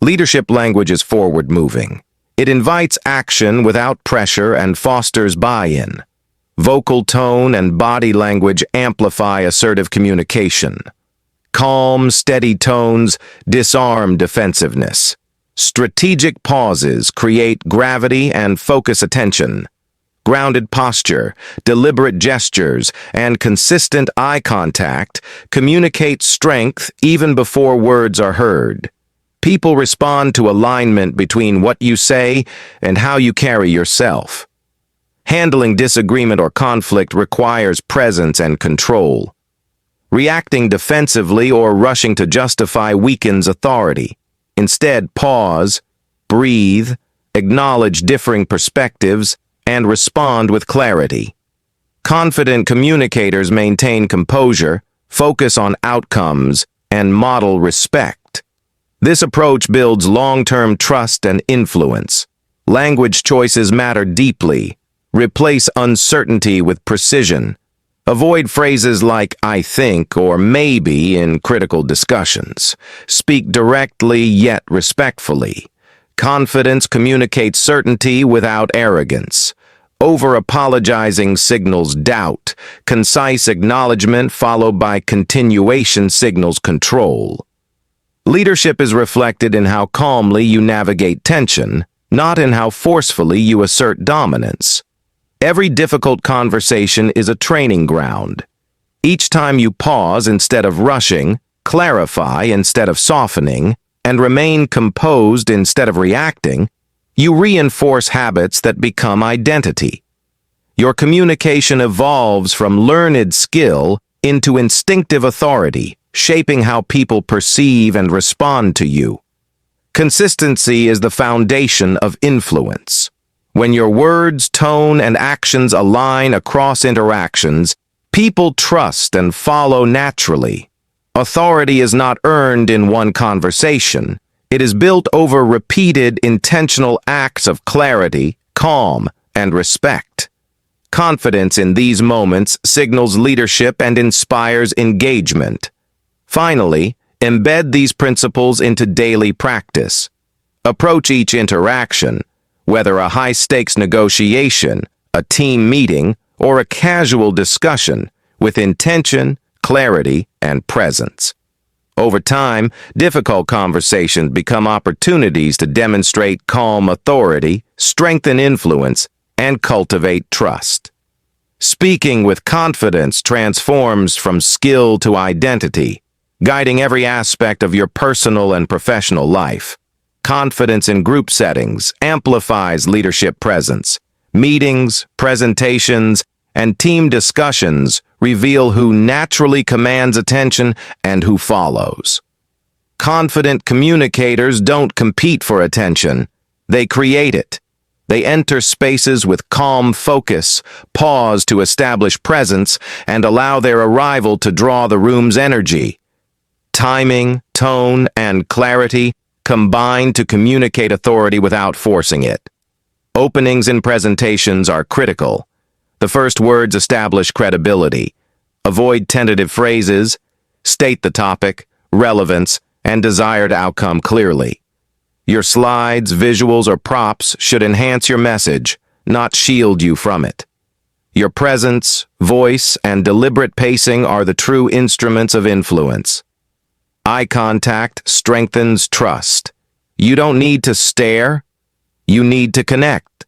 Leadership language is forward-moving. It invites action without pressure and fosters buy-in. Vocal tone and body language amplify assertive communication. Calm, steady tones disarm defensiveness. Strategic pauses create gravity and focus attention. Grounded posture, deliberate gestures, and consistent eye contact communicate strength even before words are heard. People respond to alignment between what you say and how you carry yourself. Handling disagreement or conflict requires presence and control. Reacting defensively or rushing to justify weakens authority. Instead, pause, breathe, acknowledge differing perspectives, and respond with clarity. Confident communicators maintain composure, focus on outcomes, and model respect. This approach builds long-term trust and influence. Language choices matter deeply. Replace uncertainty with precision. Avoid phrases like "I think" or "maybe" in critical discussions. Speak directly yet respectfully. Confidence communicates certainty without arrogance. Over-apologizing signals doubt. Concise acknowledgement followed by continuation signals control. Leadership is reflected in how calmly you navigate tension, not in how forcefully you assert dominance. Every difficult conversation is a training ground. Each time you pause instead of rushing, clarify instead of softening, and remain composed instead of reacting, you reinforce habits that become identity. Your communication evolves from learned skill into instinctive authority, shaping how people perceive and respond to you. Consistency is the foundation of influence. When your words, tone, and actions align across interactions, people trust and follow naturally. Authority is not earned in one conversation. It is built over repeated, intentional acts of clarity, calm, and respect. Confidence in these moments signals leadership and inspires engagement. Finally, embed these principles into daily practice. Approach each interaction, whether a high-stakes negotiation, a team meeting, or a casual discussion, with intention, clarity, and presence. Over time, difficult conversations become opportunities to demonstrate calm authority, strengthen influence, and cultivate trust. Speaking with confidence transforms from skill to identity, guiding every aspect of your personal and professional life. Confidence in group settings amplifies leadership presence. Meetings, presentations, and team discussions reveal who naturally commands attention and who follows. Confident communicators don't compete for attention. They create it. They enter spaces with calm focus, pause to establish presence, and allow their arrival to draw the room's energy. Timing, tone, and clarity combine to communicate authority without forcing it. Openings in presentations are critical. The first words establish credibility. Avoid tentative phrases. State the topic, relevance, and desired outcome clearly. Your slides, visuals, or props should enhance your message, not shield you from it. Your presence, voice, and deliberate pacing are the true instruments of influence. Eye contact strengthens trust. You don't need to stare. You need to connect.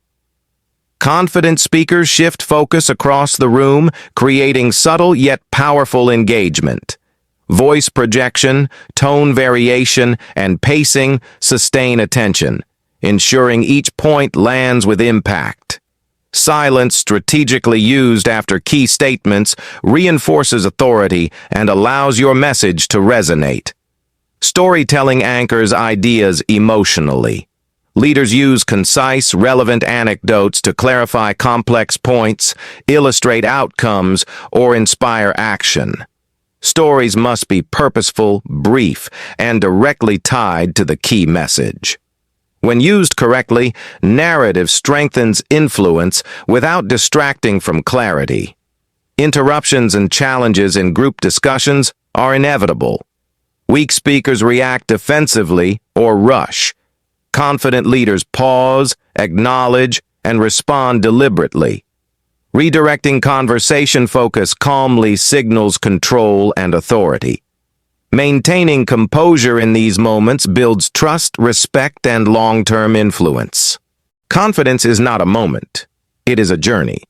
Confident speakers shift focus across the room, creating subtle yet powerful engagement. Voice projection, tone variation, and pacing sustain attention, ensuring each point lands with impact. Silence strategically used after key statements reinforces authority and allows your message to resonate. Storytelling anchors ideas emotionally. Leaders use concise, relevant anecdotes to clarify complex points, illustrate outcomes, or inspire action. Stories must be purposeful, brief, and directly tied to the key message. When used correctly, narrative strengthens influence without distracting from clarity. Interruptions and challenges in group discussions are inevitable. Weak speakers react defensively or rush. Confident leaders pause, acknowledge, and respond deliberately. Redirecting conversation focus calmly signals control and authority. Maintaining composure in these moments builds trust, respect, and long-term influence. Confidence is not a moment. It is a journey.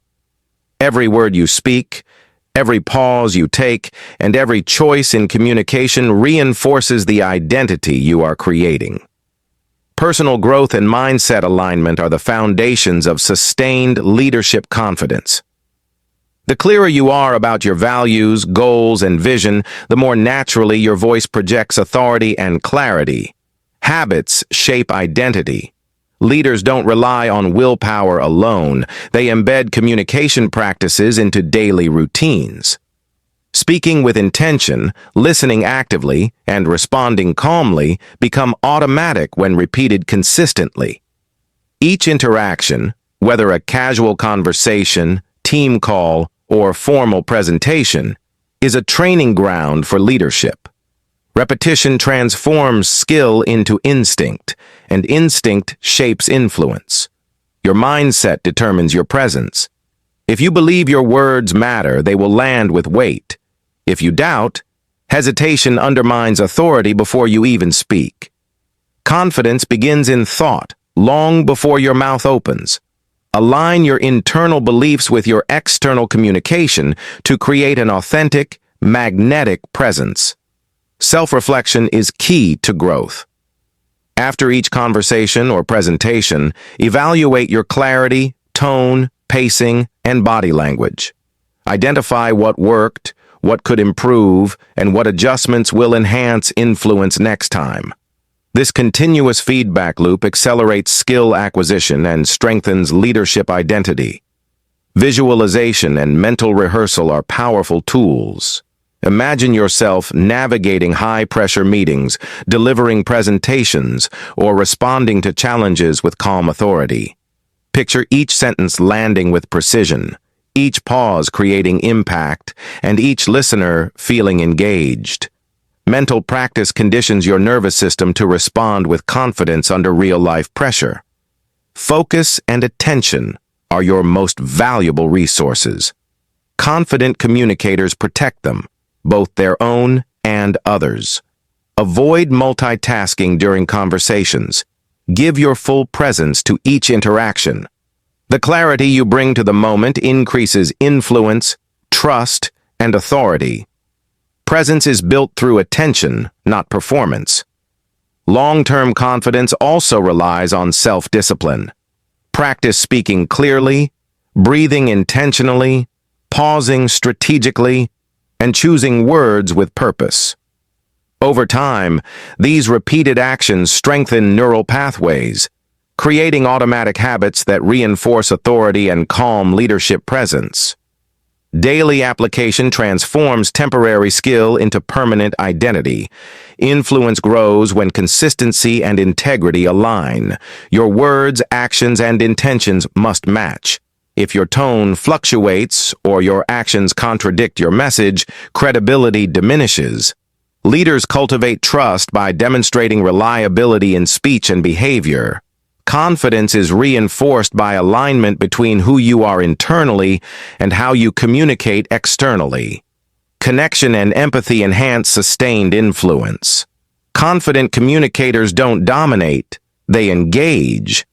Every word you speak, every pause you take, and every choice in communication reinforces the identity you are creating. Personal growth and mindset alignment are the foundations of sustained leadership confidence. The clearer you are about your values, goals, and vision, the more naturally your voice projects authority and clarity. Habits shape identity. Leaders don't rely on willpower alone. They embed communication practices into daily routines. Speaking with intention, listening actively, and responding calmly become automatic when repeated consistently. Each interaction, whether a casual conversation, team call, or formal presentation, is a training ground for leadership. Repetition transforms skill into instinct, and instinct shapes influence. Your mindset determines your presence. If you believe your words matter, they will land with weight. If you doubt, hesitation undermines authority before you even speak. Confidence begins in thought, long before your mouth opens. Align your internal beliefs with your external communication to create an authentic, magnetic presence. Self-reflection is key to growth. After each conversation or presentation, evaluate your clarity, tone, pacing, and body language. Identify what worked, what could improve, and what adjustments will enhance influence next time. This continuous feedback loop accelerates skill acquisition and strengthens leadership identity. Visualization and mental rehearsal are powerful tools. Imagine yourself navigating high-pressure meetings, delivering presentations, or responding to challenges with calm authority. Picture each sentence landing with precision, each pause creating impact, and each listener feeling engaged. Mental practice conditions your nervous system to respond with confidence under real-life pressure. Focus and attention are your most valuable resources. Confident communicators protect them, both their own and others. Avoid multitasking during conversations. Give your full presence to each interaction. The clarity you bring to the moment increases influence, trust, and authority. Presence is built through attention, not performance. Long-term confidence also relies on self-discipline. Practice speaking clearly, breathing intentionally, pausing strategically, and choosing words with purpose. Over time, these repeated actions strengthen neural pathways, creating automatic habits that reinforce authority and calm leadership presence. Daily application transforms temporary skill into permanent identity. Influence grows when consistency and integrity align. Your words, actions, and intentions must match. If your tone fluctuates or your actions contradict your message, credibility diminishes. Leaders cultivate trust by demonstrating reliability in speech and behavior. Confidence is reinforced by alignment between who you are internally and how you communicate externally. Connection and empathy enhance sustained influence. Confident communicators don't dominate, they engage.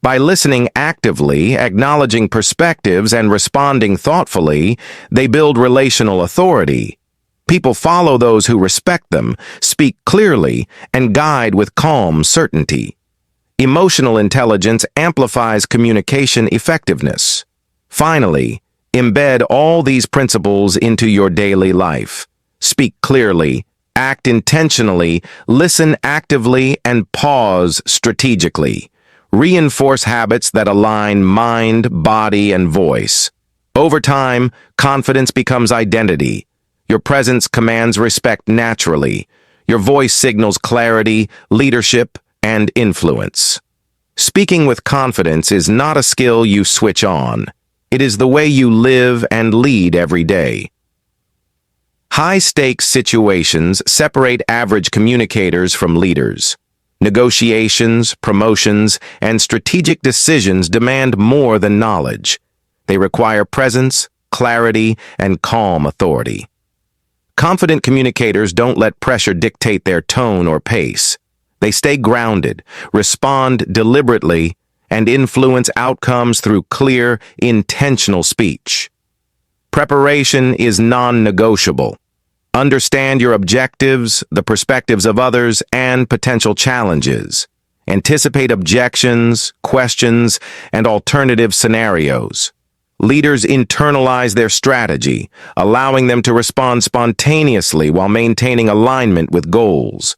By listening actively, acknowledging perspectives, and responding thoughtfully, they build relational authority. People follow those who respect them, speak clearly, and guide with calm certainty. Emotional intelligence amplifies communication effectiveness. Finally, embed all these principles into your daily life. Speak clearly, act intentionally, listen actively, and pause strategically. Reinforce habits that align mind, body, and voice. Over time, confidence becomes identity. Your presence commands respect naturally. Your voice signals clarity, leadership, and influence. Speaking with confidence is not a skill you switch on. It is the way you live and lead every day. High-stakes situations separate average communicators from leaders. Negotiations, promotions, and strategic decisions demand more than knowledge. They require presence, clarity, and calm authority. Confident communicators don't let pressure dictate their tone or pace. They stay grounded, respond deliberately, and influence outcomes through clear, intentional speech. Preparation is non-negotiable. Understand your objectives, the perspectives of others, and potential challenges. Anticipate objections, questions, and alternative scenarios. Leaders internalize their strategy, allowing them to respond spontaneously while maintaining alignment with goals.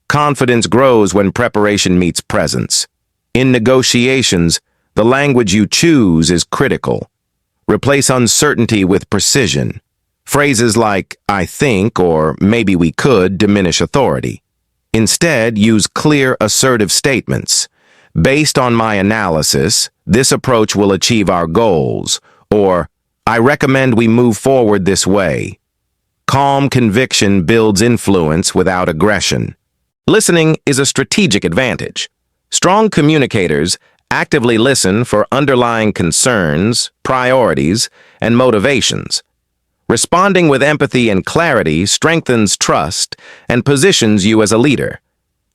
Confidence grows when preparation meets presence. In negotiations, the language you choose is critical. Replace uncertainty with precision. Phrases like, "I think," or "maybe we could," diminish authority. Instead, use clear, assertive statements. "Based on my analysis, this approach will achieve our goals," or "I recommend we move forward this way." Calm conviction builds influence without aggression. Listening is a strategic advantage. Strong communicators actively listen for underlying concerns, priorities, and motivations. Responding with empathy and clarity strengthens trust and positions you as a leader.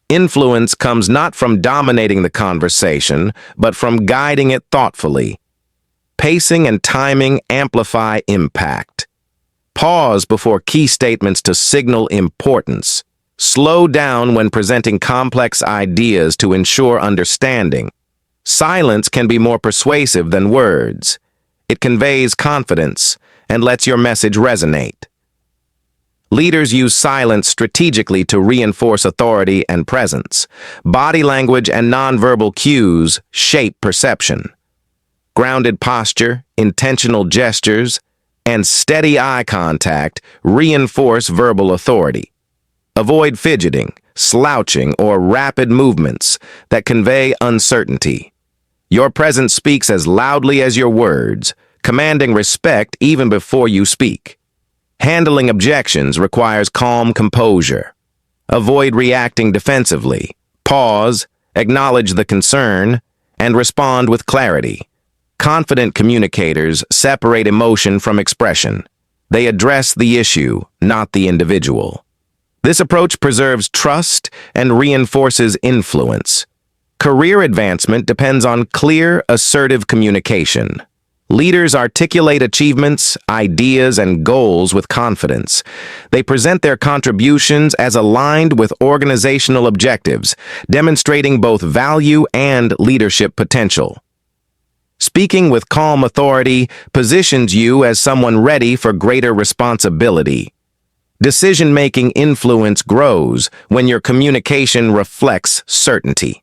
Influence comes not from dominating the conversation, but from guiding it thoughtfully. Pacing and timing amplify impact. Pause before key statements to signal importance. Slow down when presenting complex ideas to ensure understanding. Silence can be more persuasive than words. It conveys confidence and lets your message resonate. Leaders use silence strategically to reinforce authority and presence. Body language and nonverbal cues shape perception. Grounded posture, intentional gestures, and steady eye contact reinforce verbal authority. Avoid fidgeting, slouching, or rapid movements that convey uncertainty. Your presence speaks as loudly as your words, commanding respect even before you speak. Handling objections requires calm composure. Avoid reacting defensively. Pause, acknowledge the concern, and respond with clarity. Confident communicators separate emotion from expression. They address the issue, not the individual. This approach preserves trust and reinforces influence. Career advancement depends on clear, assertive communication. Leaders articulate achievements, ideas, and goals with confidence. They present their contributions as aligned with organizational objectives, demonstrating both value and leadership potential. Speaking with calm authority positions you as someone ready for greater responsibility. Decision-making influence grows when your communication reflects certainty.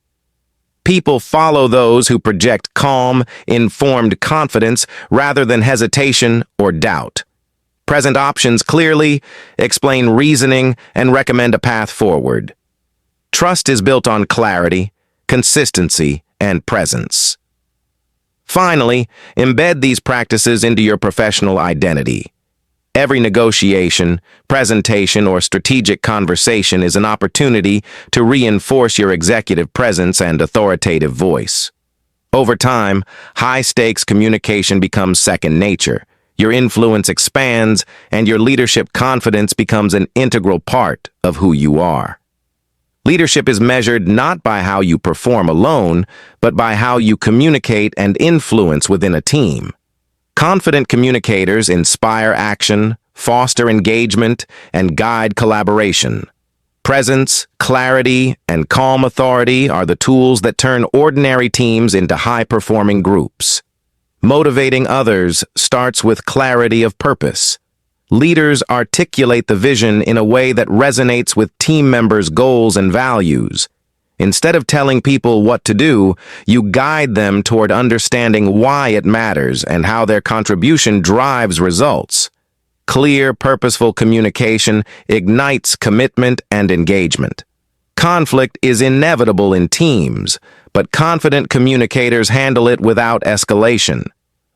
People follow those who project calm, informed confidence rather than hesitation or doubt. Present options clearly, explain reasoning, and recommend a path forward. Trust is built on clarity, consistency, and presence. Finally, embed these practices into your professional identity. Every negotiation, presentation, or strategic conversation is an opportunity to reinforce your executive presence and authoritative voice. Over time, high-stakes communication becomes second nature. Your influence expands, and your leadership confidence becomes an integral part of who you are. Leadership is measured not by how you perform alone, but by how you communicate and influence within a team. Confident communicators inspire action, foster engagement, and guide collaboration. Presence, clarity, and calm authority are the tools that turn ordinary teams into high-performing groups. Motivating others starts with clarity of purpose. Leaders articulate the vision in a way that resonates with team members' goals and values. Instead of telling people what to do, you guide them toward understanding why it matters and how their contribution drives results. Clear, purposeful communication ignites commitment and engagement. Conflict is inevitable in teams, but confident communicators handle it without escalation.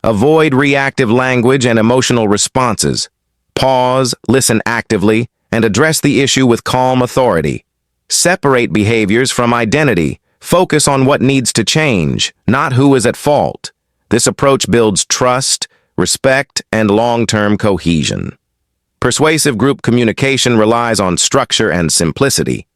Avoid reactive language and emotional responses. Pause, listen actively, and address the issue with calm authority. Separate behaviors from identity. Focus on what needs to change, not who is at fault. This approach builds trust, respect, and long-term cohesion. Persuasive group communication relies on structure and simplicity.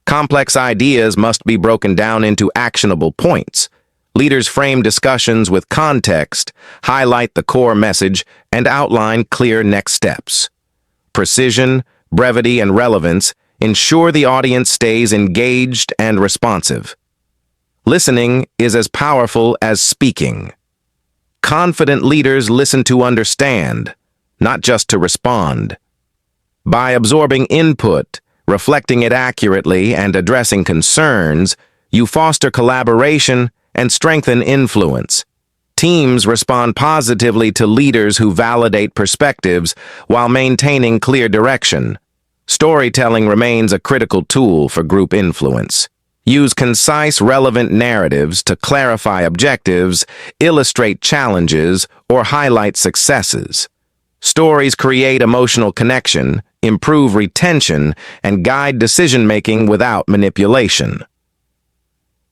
Complex ideas must be broken down into actionable points. Leaders frame discussions with context, highlight the core message, and outline clear next steps. Precision, brevity, and relevance ensure the audience stays engaged and responsive. Listening is as powerful as speaking. Confident leaders listen to understand, not just to respond. By absorbing input, reflecting it accurately, and addressing concerns, you foster collaboration and strengthen influence. Teams respond positively to leaders who validate perspectives while maintaining clear direction. Storytelling remains a critical tool for group influence. Use concise, relevant narratives to clarify objectives, illustrate challenges, or highlight successes. Stories create emotional connection, improve retention, and guide decision-making without manipulation.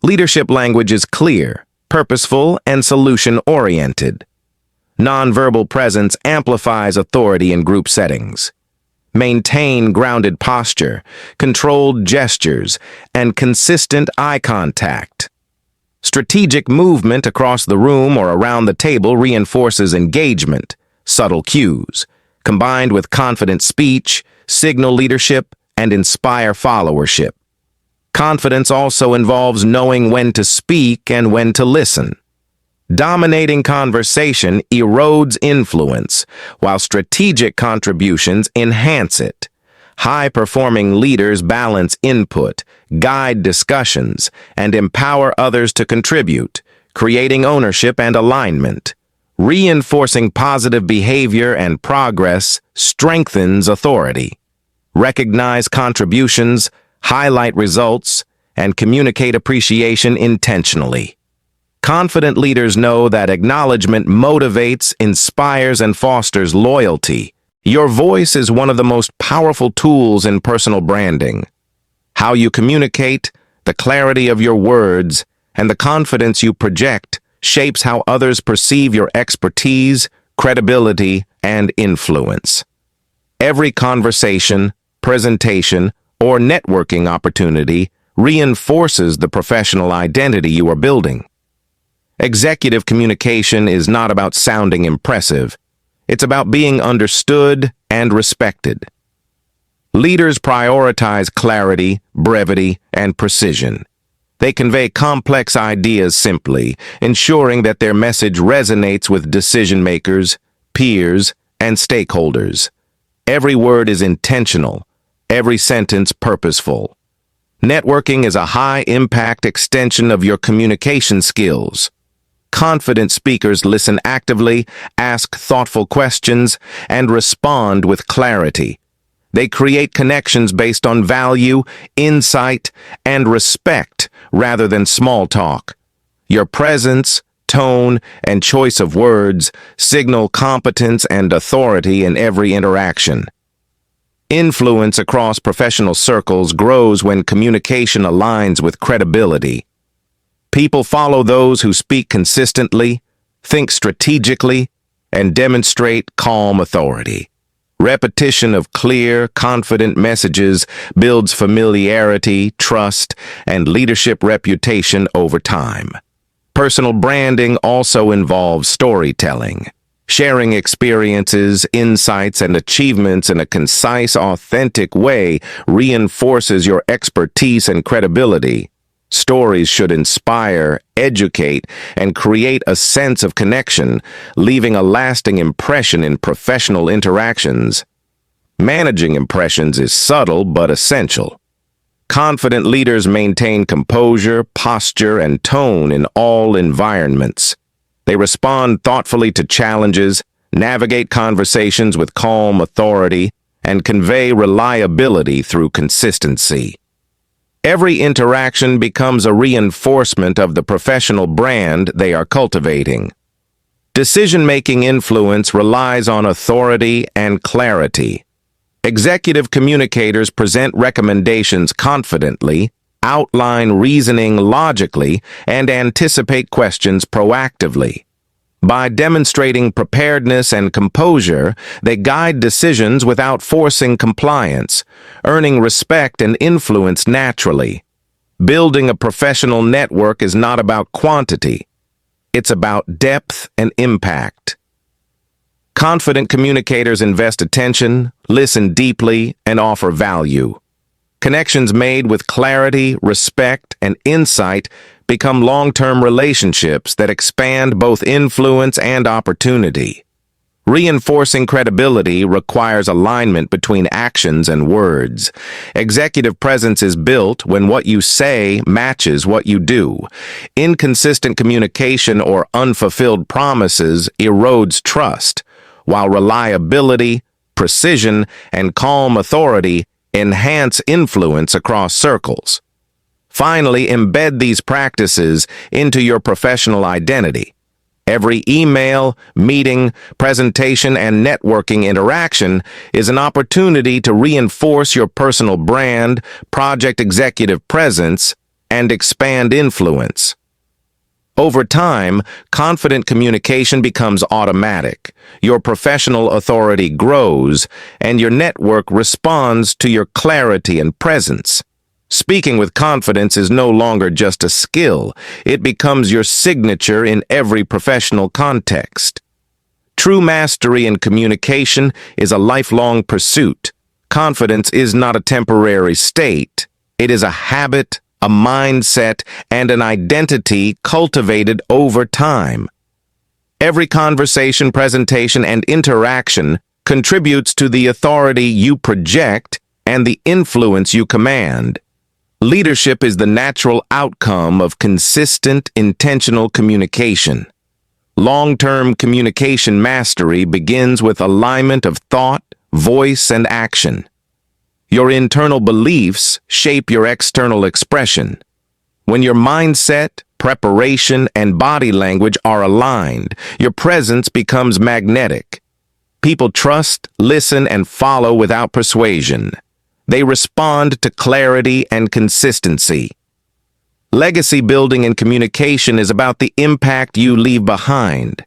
Leadership language is clear, purposeful, and solution-oriented. Nonverbal presence amplifies authority in group settings. Maintain grounded posture, controlled gestures, and consistent eye contact. Strategic movement across the room or around the table reinforces engagement. Subtle cues, combined with confident speech, signal leadership, and inspire followership. Confidence also involves knowing when to speak and when to listen. Dominating conversation erodes influence, while strategic contributions enhance it. High-performing leaders balance input, guide discussions, and empower others to contribute, creating ownership and alignment. Reinforcing positive behavior and progress strengthens authority. Recognize contributions, highlight results, and communicate appreciation intentionally. Confident leaders know that acknowledgement motivates, inspires, and fosters loyalty. Your voice is one of the most powerful tools in personal branding. How you communicate, the clarity of your words, and the confidence you project shapes how others perceive your expertise, credibility, and influence. Every conversation, presentation, or networking opportunity reinforces the professional identity you are building. Executive communication is not about sounding impressive. It's about being understood and respected. Leaders prioritize clarity, brevity, and precision. They convey complex ideas simply, ensuring that their message resonates with decision-makers, peers, and stakeholders. Every word is intentional, every sentence purposeful. Networking is a high-impact extension of your communication skills. Confident speakers listen actively, ask thoughtful questions, and respond with clarity. They create connections based on value, insight, and respect rather than small talk. Your presence, tone, and choice of words signal competence and authority in every interaction. Influence across professional circles grows when communication aligns with credibility. People follow those who speak consistently, think strategically, and demonstrate calm authority. Repetition of clear, confident messages builds familiarity, trust, and leadership reputation over time. Personal branding also involves storytelling. Sharing experiences, insights, and achievements in a concise, authentic way reinforces your expertise and credibility. Stories should inspire, educate, and create a sense of connection, leaving a lasting impression in professional interactions. Managing impressions is subtle but essential. Confident leaders maintain composure, posture, and tone in all environments. They respond thoughtfully to challenges, navigate conversations with calm authority, and convey reliability through consistency. Every interaction becomes a reinforcement of the professional brand they are cultivating. Decision-making influence relies on authority and clarity. Executive communicators present recommendations confidently, outline reasoning logically, and anticipate questions proactively. By demonstrating preparedness and composure, they guide decisions without forcing compliance, earning respect and influence naturally. Building a professional network is not about quantity. It's about depth and impact. Confident communicators invest attention, listen deeply, and offer value. Connections made with clarity, respect, and insight become long-term relationships that expand both influence and opportunity. Reinforcing credibility requires alignment between actions and words. Executive presence is built when what you say matches what you do. Inconsistent communication or unfulfilled promises erodes trust, while reliability, precision, and calm authority enhance influence across circles. Finally, embed these practices into your professional identity. Every email, meeting, presentation, and networking interaction is an opportunity to reinforce your personal brand, project executive presence, and expand influence. Over time, confident communication becomes automatic. Your professional authority grows, and your network responds to your clarity and presence. Speaking with confidence is no longer just a skill. It becomes your signature in every professional context. True mastery in communication is a lifelong pursuit. Confidence is not a temporary state. It is a habit, a mindset, and an identity cultivated over time. Every conversation, presentation, and interaction contributes to the authority you project and the influence you command. Leadership is the natural outcome of consistent, intentional communication. Long-term communication mastery begins with alignment of thought, voice, and action. Your internal beliefs shape your external expression. When your mindset, preparation, and body language are aligned, your presence becomes magnetic. People trust, listen, and follow without persuasion. They respond to clarity and consistency. Legacy building in communication is about the impact you leave behind.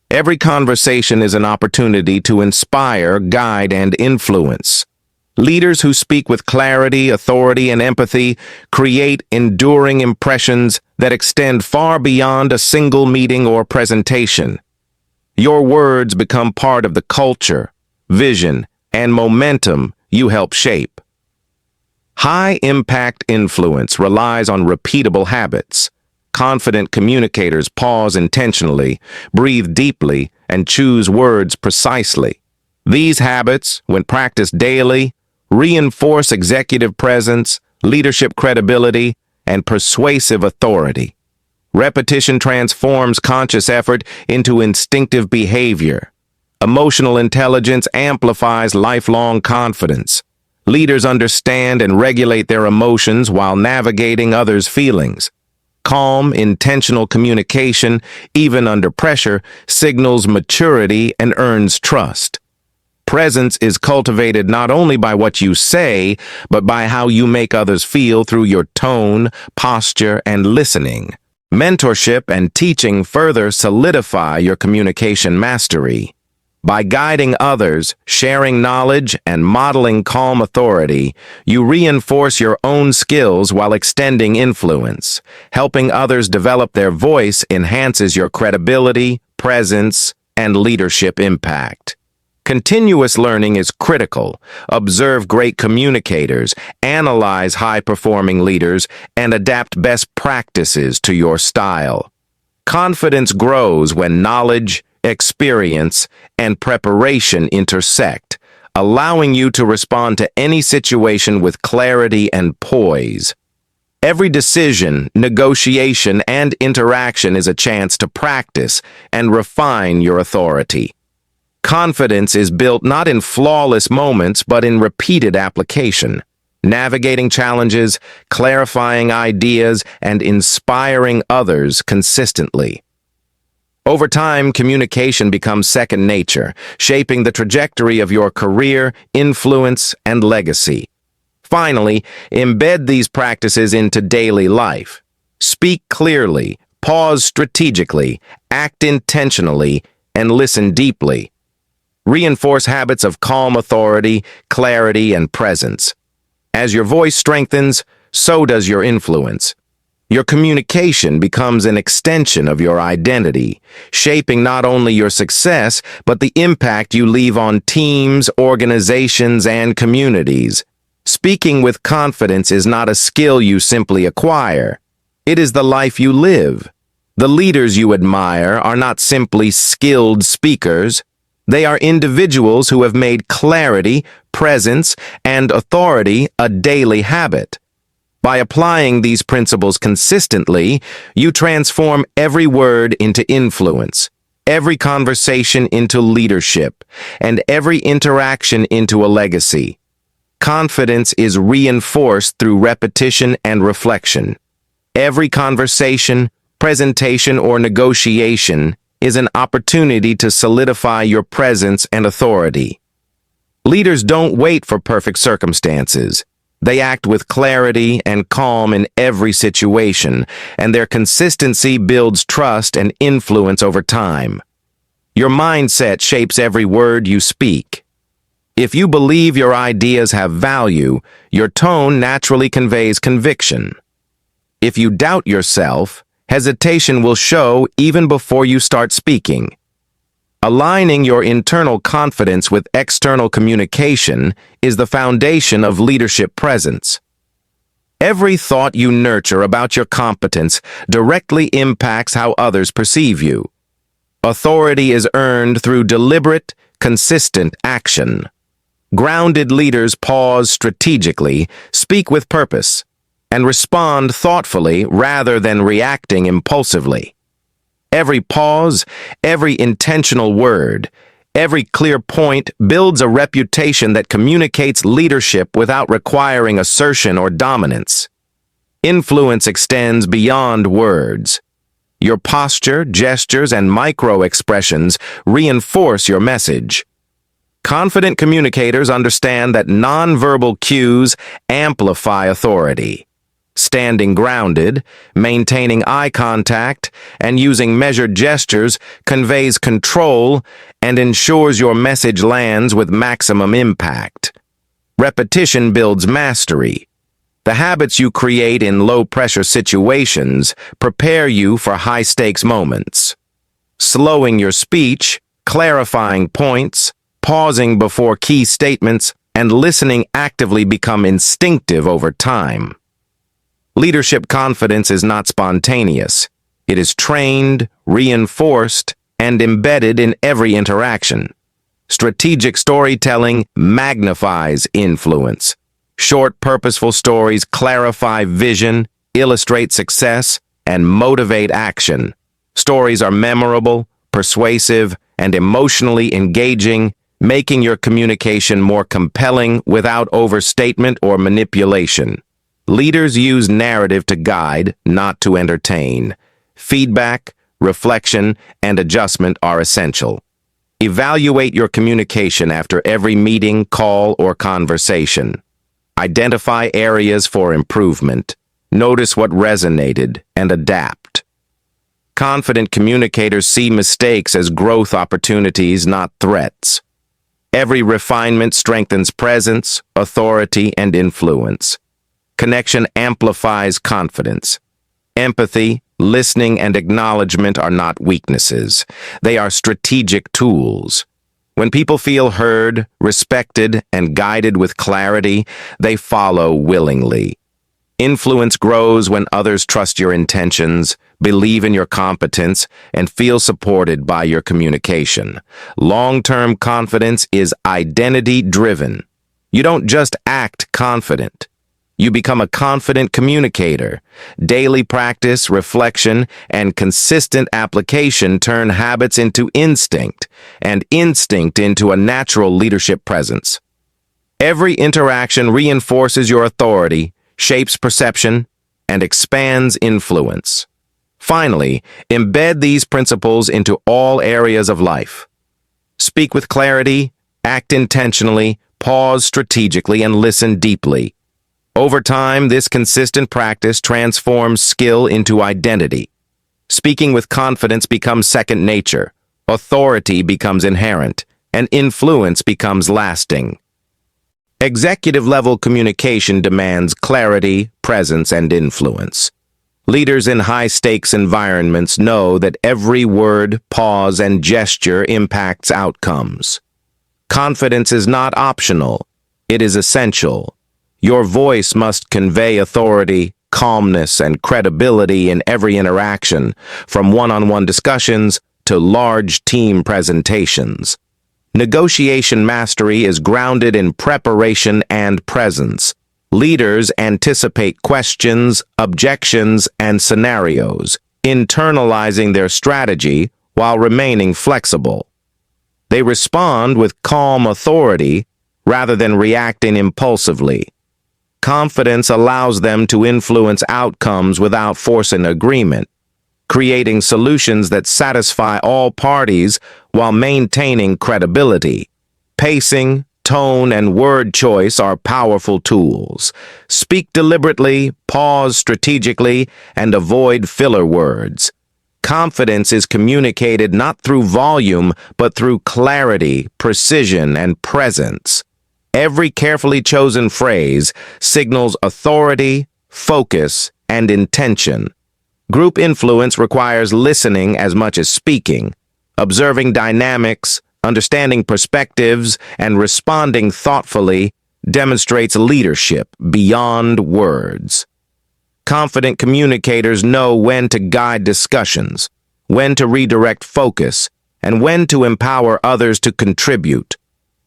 Every conversation is an opportunity to inspire, guide, and influence. Leaders who speak with clarity, authority, and empathy create enduring impressions that extend far beyond a single meeting or presentation. Your words become part of the culture, vision, and momentum you help shape. High-impact influence relies on repeatable habits. Confident communicators pause intentionally, breathe deeply, and choose words precisely. These habits, when practiced daily, reinforce executive presence, leadership credibility, and persuasive authority. Repetition transforms conscious effort into instinctive behavior. Emotional intelligence amplifies lifelong confidence. Leaders understand and regulate their emotions while navigating others' feelings. Calm, intentional communication, even under pressure, signals maturity and earns trust. Presence is cultivated not only by what you say, but by how you make others feel through your tone, posture, and listening. Mentorship and teaching further solidify your communication mastery. By guiding others, sharing knowledge, and modeling calm authority, you reinforce your own skills while extending influence. Helping others develop their voice enhances your credibility, presence, and leadership impact. Continuous learning is critical. Observe great communicators, analyze high-performing leaders, and adapt best practices to your style. Confidence grows when knowledge, experience, and preparation intersect, allowing you to respond to any situation with clarity and poise. Every decision, negotiation, and interaction is a chance to practice and refine your authority. Confidence is built not in flawless moments, but in repeated application. Navigating challenges, clarifying ideas, and inspiring others consistently. Over time, communication becomes second nature, shaping the trajectory of your career, influence, and legacy. Finally, embed these practices into daily life. Speak clearly, pause strategically, act intentionally, and listen deeply. Reinforce habits of calm authority, clarity, and presence. As your voice strengthens, so does your influence. Your communication becomes an extension of your identity, shaping not only your success, but the impact you leave on teams, organizations, and communities. Speaking with confidence is not a skill you simply acquire. It is the life you live. The leaders you admire are not simply skilled speakers. They are individuals who have made clarity, presence, and authority a daily habit. By applying these principles consistently, you transform every word into influence, every conversation into leadership, and every interaction into a legacy. Confidence is reinforced through repetition and reflection. Every conversation, presentation, or negotiation is an opportunity to solidify your presence and authority. Leaders don't wait for perfect circumstances. They act with clarity and calm in every situation, and their consistency builds trust and influence over time. Your mindset shapes every word you speak. If you believe your ideas have value, your tone naturally conveys conviction. If you doubt yourself, hesitation will show even before you start speaking. Aligning your internal confidence with external communication is the foundation of leadership presence. Every thought you nurture about your competence directly impacts how others perceive you. Authority is earned through deliberate, consistent action. Grounded leaders pause strategically, speak with purpose, and respond thoughtfully rather than reacting impulsively. Every pause, every intentional word, every clear point builds a reputation that communicates leadership without requiring assertion or dominance. Influence extends beyond words. Your posture, gestures, and micro-expressions reinforce your message. Confident communicators understand that nonverbal cues amplify authority. Standing grounded, maintaining eye contact, and using measured gestures conveys control and ensures your message lands with maximum impact. Repetition builds mastery. The habits you create in low-pressure situations prepare you for high-stakes moments. Slowing your speech, clarifying points, pausing before key statements, and listening actively become instinctive over time. Leadership confidence is not spontaneous. It is trained, reinforced, and embedded in every interaction. Strategic storytelling magnifies influence. Short, purposeful stories clarify vision, illustrate success, and motivate action. Stories are memorable, persuasive, and emotionally engaging, making your communication more compelling without overstatement or manipulation. Leaders use narrative to guide, not to entertain. Feedback, reflection, and adjustment are essential. Evaluate your communication after every meeting, call, or conversation. Identify areas for improvement. Notice what resonated and adapt. Confident communicators see mistakes as growth opportunities, not threats. Every refinement strengthens presence, authority, and influence. Connection amplifies confidence. Empathy, listening, and acknowledgement are not weaknesses. They are strategic tools. When people feel heard, respected, and guided with clarity, they follow willingly. Influence grows when others trust your intentions, believe in your competence, and feel supported by your communication. Long-term confidence is identity-driven. You don't just act confident. You become a confident communicator. Daily practice, reflection, and consistent application turn habits into instinct, and instinct into a natural leadership presence. Every interaction reinforces your authority, shapes perception, and expands influence. Finally, embed these principles into all areas of life. Speak with clarity, act intentionally, pause strategically, and listen deeply. Over time, this consistent practice transforms skill into identity. Speaking with confidence becomes second nature, authority becomes inherent, and influence becomes lasting. Executive-level communication demands clarity, presence, and influence. Leaders in high-stakes environments know that every word, pause, and gesture impacts outcomes. Confidence is not optional, it is essential. Your voice must convey authority, calmness and credibility in every interaction, from one-on-one discussions to large team presentations. Negotiation mastery is grounded in preparation and presence. Leaders anticipate questions, objections, and scenarios, internalizing their strategy while remaining flexible. They respond with calm authority rather than reacting impulsively. Confidence allows them to influence outcomes without forcing agreement, creating solutions that satisfy all parties while maintaining credibility. Pacing, tone, and word choice are powerful tools. Speak deliberately, pause strategically, and avoid filler words. Confidence is communicated not through volume, but through clarity, precision, and presence. Every carefully chosen phrase signals authority, focus, and intention. Group influence requires listening as much as speaking, observing dynamics, understanding perspectives, and responding thoughtfully demonstrates leadership beyond words. Confident communicators know when to guide discussions, when to redirect focus, and when to empower others to contribute,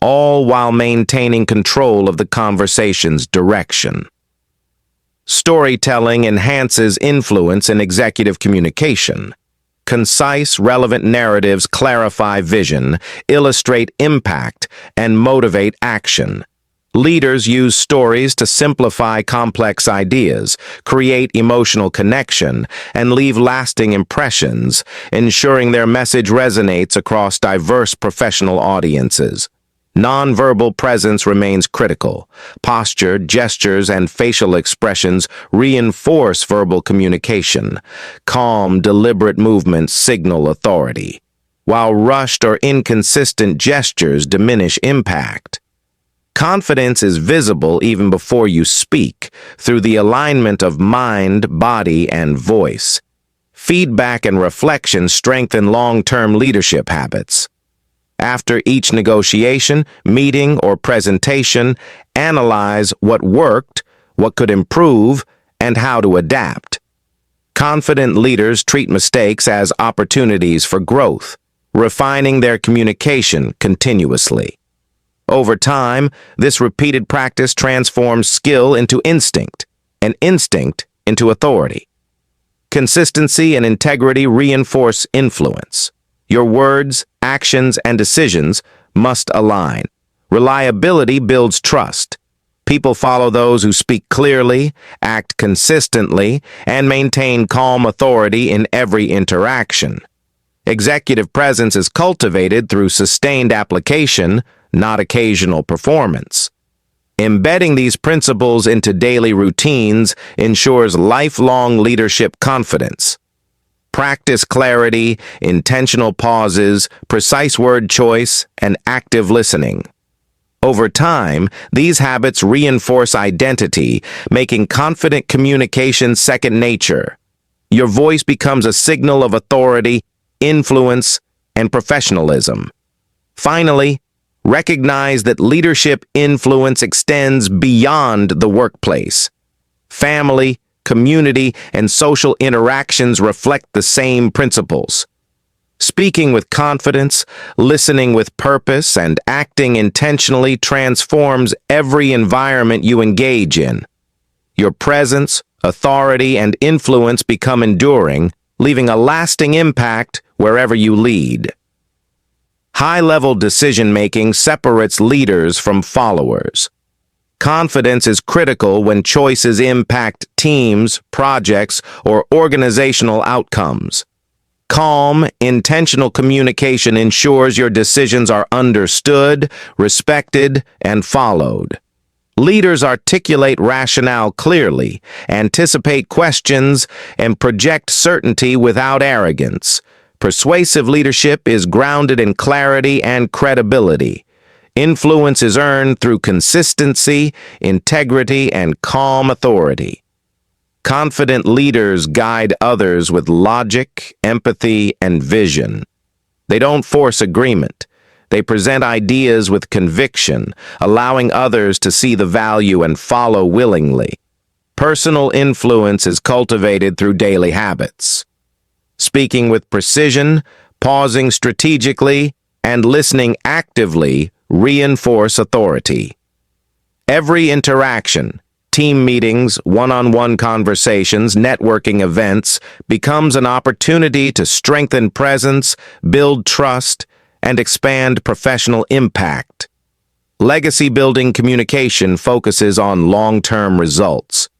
all while maintaining control of the conversation's direction. Storytelling enhances influence in executive communication. Concise, relevant narratives clarify vision, illustrate impact, and motivate action. Leaders use stories to simplify complex ideas, create emotional connection, and leave lasting impressions, ensuring their message resonates across diverse professional audiences. Nonverbal presence remains critical. Posture, gestures, and facial expressions reinforce verbal communication. Calm, deliberate movements signal authority, while rushed or inconsistent gestures diminish impact. Confidence is visible even before you speak, through the alignment of mind, body, and voice. Feedback and reflection strengthen long-term leadership habits. After each negotiation, meeting, or presentation, analyze what worked, what could improve, and how to adapt. Confident leaders treat mistakes as opportunities for growth, refining their communication continuously. Over time, this repeated practice transforms skill into instinct, and instinct into authority. Consistency and integrity reinforce influence. Your words, actions, and decisions must align. Reliability builds trust. People follow those who speak clearly, act consistently, and maintain calm authority in every interaction. Executive presence is cultivated through sustained application, not occasional performance. Embedding these principles into daily routines ensures lifelong leadership confidence. Practice clarity, intentional pauses, precise word choice, and active listening. Over time, these habits reinforce identity, making confident communication second nature. Your voice becomes a signal of authority, influence, and professionalism. Finally, recognize that leadership influence extends beyond the workplace. Family, community, and social interactions reflect the same principles. Speaking with confidence, listening with purpose, and acting intentionally transforms every environment you engage in. Your presence, authority, and influence become enduring, leaving a lasting impact wherever you lead. High-level decision-making separates leaders from followers. Confidence is critical when choices impact teams, projects, or organizational outcomes. Calm, intentional communication ensures your decisions are understood, respected, and followed. Leaders articulate rationale clearly, anticipate questions, and project certainty without arrogance. Persuasive leadership is grounded in clarity and credibility. Influence is earned through consistency, integrity, and calm authority. Confident leaders guide others with logic, empathy, and vision. They don't force agreement. They present ideas with conviction, allowing others to see the value and follow willingly. Personal influence is cultivated through daily habits. Speaking with precision, pausing strategically, and listening actively reinforce authority. Every interaction, team meetings, one-on-one conversations, networking events, becomes an opportunity to strengthen presence, build trust, and expand professional impact. Legacy-building communication focuses on long-term results.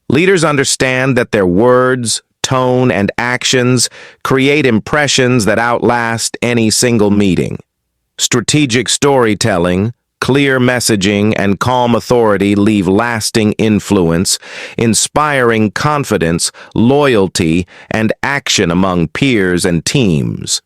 Leaders understand that their words, tone, and actions create impressions that outlast any single meeting. Strategic storytelling, clear messaging, and calm authority leave lasting influence, inspiring confidence, loyalty, and action among peers and teams.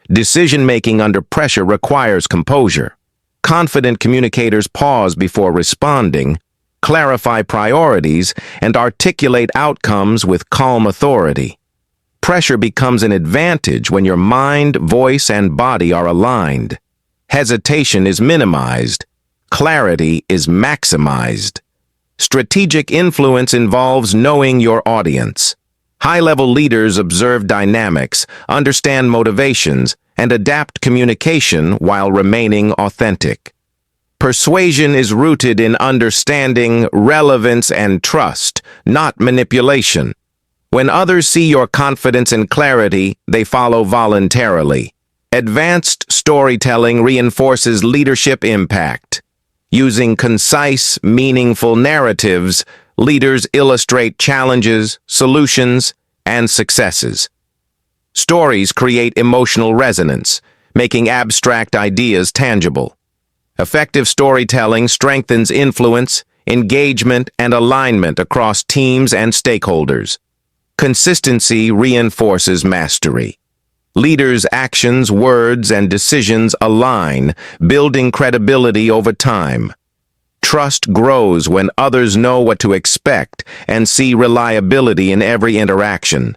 Decision-making under pressure requires composure. Confident communicators pause before responding, clarify priorities, and articulate outcomes with calm authority. Pressure becomes an advantage when your mind, voice, and body are aligned. Hesitation is minimized. Clarity is maximized. Strategic influence involves knowing your audience. High-level leaders observe dynamics, understand motivations, and adapt communication while remaining authentic. Persuasion is rooted in understanding, relevance, and trust, not manipulation. When others see your confidence and clarity, they follow voluntarily. Advanced storytelling reinforces leadership impact. Using concise, meaningful narratives, leaders illustrate challenges, solutions, and successes. Stories create emotional resonance, making abstract ideas tangible. Effective storytelling strengthens influence, engagement, and alignment across teams and stakeholders. Consistency reinforces mastery. Leaders' actions, words, and decisions align, building credibility over time. Trust grows when others know what to expect and see reliability in every interaction.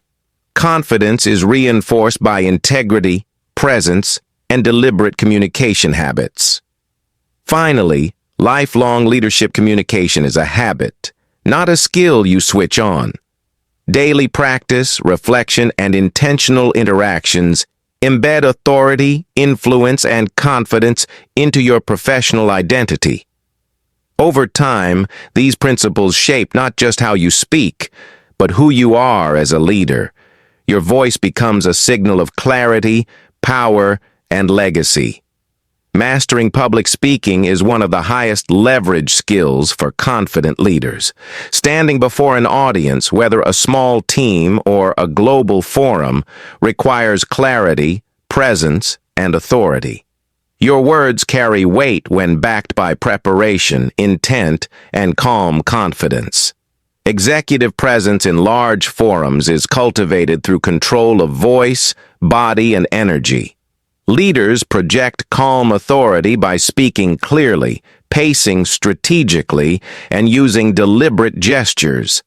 Confidence is reinforced by integrity, presence, and deliberate communication habits. Finally, lifelong leadership communication is a habit, not a skill you switch on. Daily practice, reflection, and intentional interactions embed authority, influence, and confidence into your professional identity. Over time, these principles shape not just how you speak, but who you are as a leader. Your voice becomes a signal of clarity, power, and legacy. Mastering public speaking is one of the highest leverage skills for confident leaders. Standing before an audience, whether a small team or a global forum, requires clarity, presence, and authority. Your words carry weight when backed by preparation, intent, and calm confidence. Executive presence in large forums is cultivated through control of voice, body, and energy. Leaders project calm authority by speaking clearly, pacing strategically, and using deliberate gestures.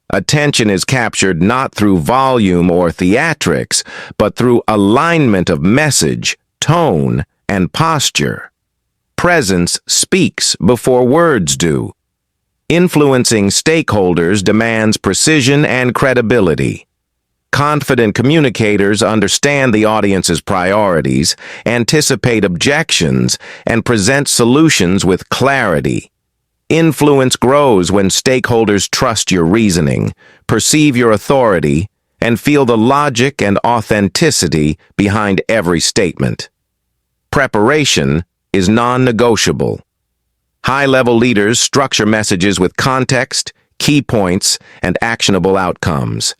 Attention is captured not through volume or theatrics, but through alignment of message, tone, and posture. Presence speaks before words do. Influencing stakeholders demands precision and credibility. Confident communicators understand the audience's priorities, anticipate objections, and present solutions with clarity. Influence grows when stakeholders trust your reasoning, perceive your authority, and feel the logic and authenticity behind every statement. Preparation is non-negotiable. High-level leaders structure messages with context, key points, and actionable outcomes.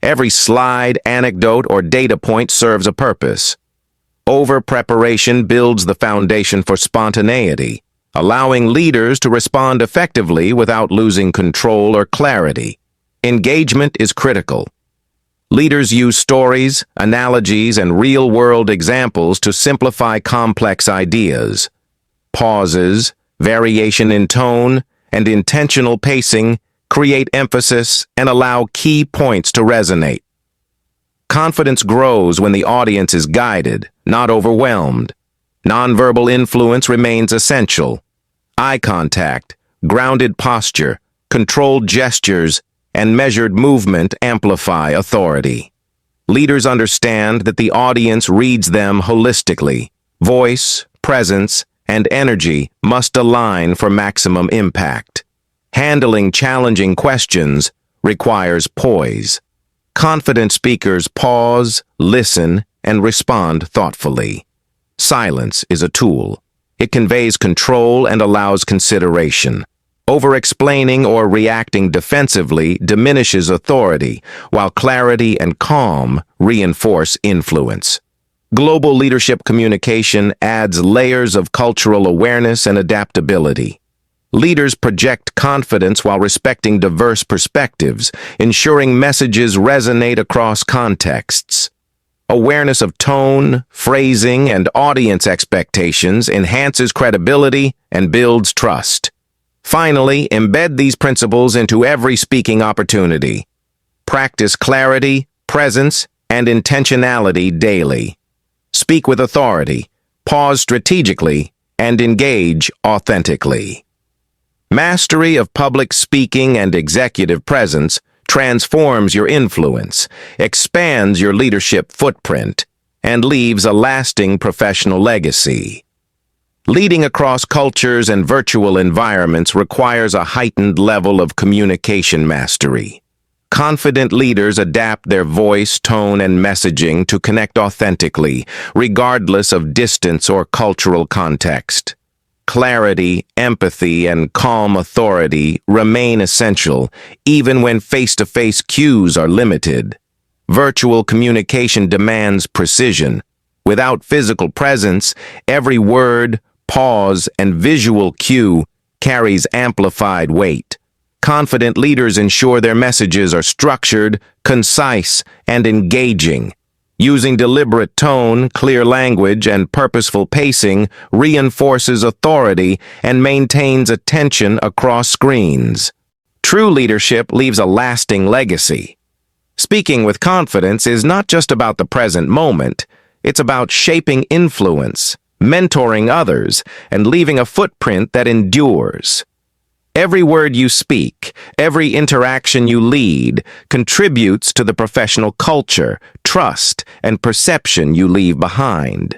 Every slide, anecdote, or data point serves a purpose. Over-preparation builds the foundation for spontaneity, allowing leaders to respond effectively without losing control or clarity. Engagement is critical. Leaders use stories, analogies, and real-world examples to simplify complex ideas. Pauses, variation in tone, and intentional pacing create emphasis and allow key points to resonate. Confidence grows when the audience is guided, not overwhelmed. Nonverbal influence remains essential. Eye contact, grounded posture, controlled gestures, and measured movement amplify authority. Leaders understand that the audience reads them holistically. Voice, presence, and energy must align for maximum impact. Handling challenging questions requires poise. Confident speakers pause, listen, and respond thoughtfully. Silence is a tool. It conveys control and allows consideration. Over-explaining or reacting defensively diminishes authority, while clarity and calm reinforce influence. Global leadership communication adds layers of cultural awareness and adaptability. Leaders project confidence while respecting diverse perspectives, ensuring messages resonate across contexts. Awareness of tone, phrasing, and audience expectations enhances credibility and builds trust. Finally, embed these principles into every speaking opportunity. Practice clarity, presence, and intentionality daily. Speak with authority, pause strategically, and engage authentically. Mastery of public speaking and executive presence transforms your influence, expands your leadership footprint, and leaves a lasting professional legacy. Leading across cultures and virtual environments requires a heightened level of communication mastery. Confident leaders adapt their voice, tone, and messaging to connect authentically, regardless of distance or cultural context. Clarity, empathy, and calm authority remain essential, even when face-to-face cues are limited. Virtual communication demands precision. Without physical presence, every word, pause, and visual cue carries amplified weight. Confident leaders ensure their messages are structured, concise, and engaging. Using deliberate tone, clear language, and purposeful pacing reinforces authority and maintains attention across screens. True leadership leaves a lasting legacy. Speaking with confidence is not just about the present moment, it's about shaping influence, mentoring others, and leaving a footprint that endures. Every word you speak, every interaction you lead, contributes to the professional culture, trust, and perception you leave behind.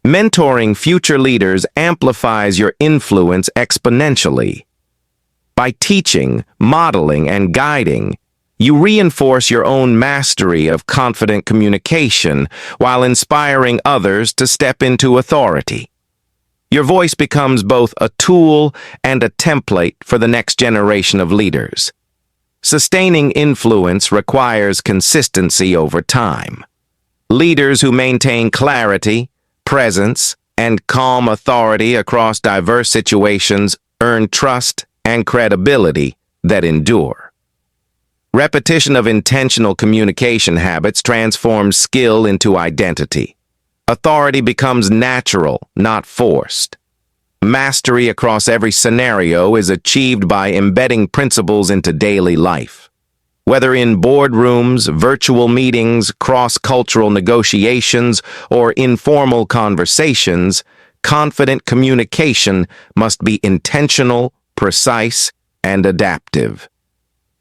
Mentoring future leaders amplifies your influence exponentially. By teaching, modeling, and guiding, you reinforce your own mastery of confident communication while inspiring others to step into authority. Your voice becomes both a tool and a template for the next generation of leaders. Sustaining influence requires consistency over time. Leaders who maintain clarity, presence, and calm authority across diverse situations earn trust and credibility that endure. Repetition of intentional communication habits transforms skill into identity. Authority becomes natural, not forced. Mastery across every scenario is achieved by embedding principles into daily life. Whether in boardrooms, virtual meetings, cross-cultural negotiations, or informal conversations, confident communication must be intentional, precise, and adaptive.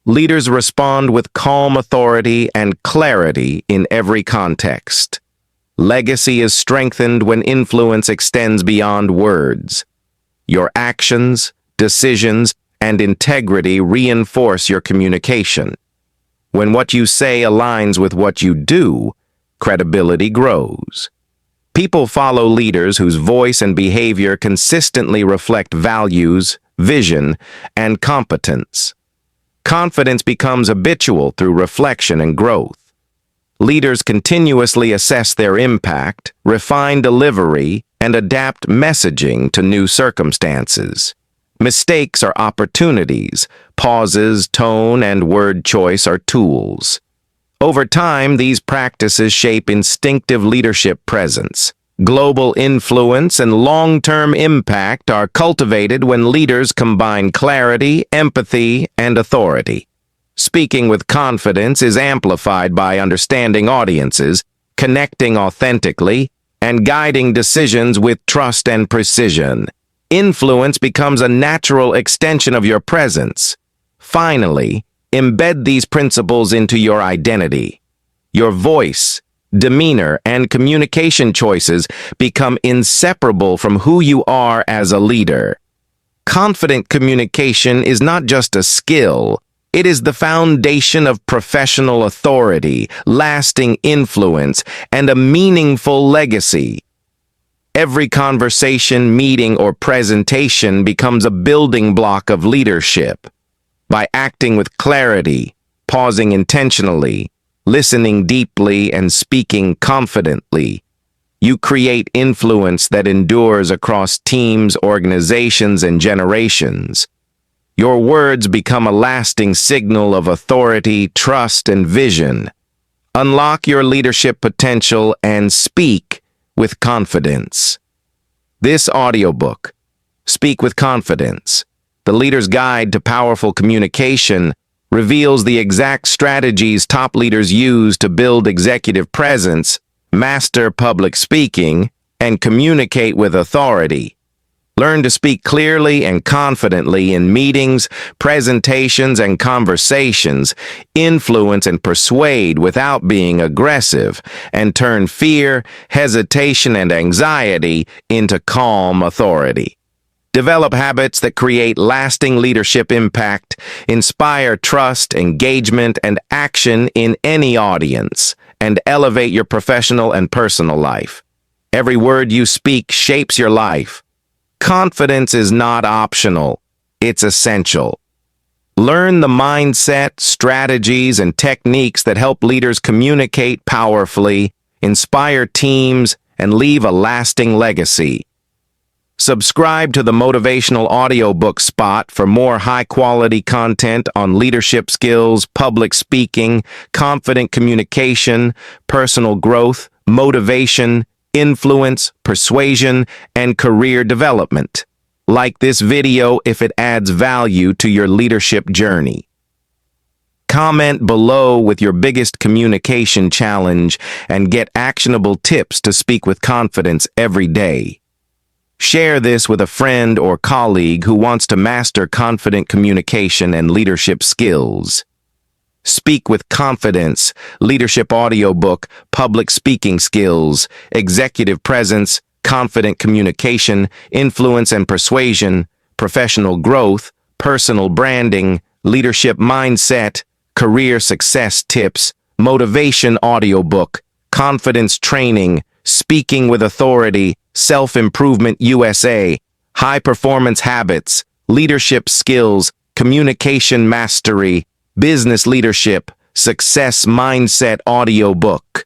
Leaders respond with calm authority and clarity in every context. Legacy is strengthened when influence extends beyond words. Your actions, decisions, and integrity reinforce your communication. When what you say aligns with what you do, credibility grows. People follow leaders whose voice and behavior consistently reflect values, vision, and competence. Confidence becomes habitual through reflection and growth. Leaders continuously assess their impact, refine delivery, and adapt messaging to new circumstances. Mistakes are opportunities. Pauses, tone, and word choice are tools. Over time, these practices shape instinctive leadership presence. Global influence and long-term impact are cultivated when leaders combine clarity, empathy, and authority. Speaking with confidence is amplified by understanding audiences, connecting authentically, and guiding decisions with trust and precision. Influence becomes a natural extension of your presence. Finally, embed these principles into your identity. Your voice, demeanor, and communication choices become inseparable from who you are as a leader. Confident communication is not just a skill, it is the foundation of professional authority, lasting influence, and a meaningful legacy. Every conversation, meeting, or presentation becomes a building block of leadership. By acting with clarity, pausing intentionally, listening deeply, and speaking confidently, you create influence that endures across teams, organizations, and generations. Your words become a lasting signal of authority, trust, and vision. Unlock your leadership potential and speak with confidence. This audiobook, Speak with Confidence, The Leader's Guide to Powerful Communication, reveals the exact strategies top leaders use to build executive presence, master public speaking, and communicate with authority. Learn to speak clearly and confidently in meetings, presentations, and conversations, influence and persuade without being aggressive, and turn fear, hesitation, and anxiety into calm authority. Develop habits that create lasting leadership impact, inspire trust, engagement, and action in any audience, and elevate your professional and personal life. Every word you speak shapes your life. Confidence is not optional, it's essential. Learn the mindset, strategies, and techniques that help leaders communicate powerfully, inspire teams, and leave a lasting legacy. Subscribe to the Motivational Audiobook Spot for more high-quality content on leadership skills, public speaking, confident communication, personal growth, motivation, influence, persuasion, and career development. Like this video if it adds value to your leadership journey. Comment below with your biggest communication challenge and get actionable tips to speak with confidence every day. Share this with a friend or colleague who wants to master confident communication and leadership skills. Speak with Confidence, Leadership Audiobook, Public Speaking Skills, Executive Presence, Confident Communication, Influence and Persuasion, Professional Growth, Personal Branding, Leadership Mindset, Career Success Tips, Motivation Audiobook, Confidence Training, Speaking with Authority, Self-Improvement USA, High Performance Habits, Leadership Skills, Communication Mastery, Business Leadership, Success Mindset Audiobook.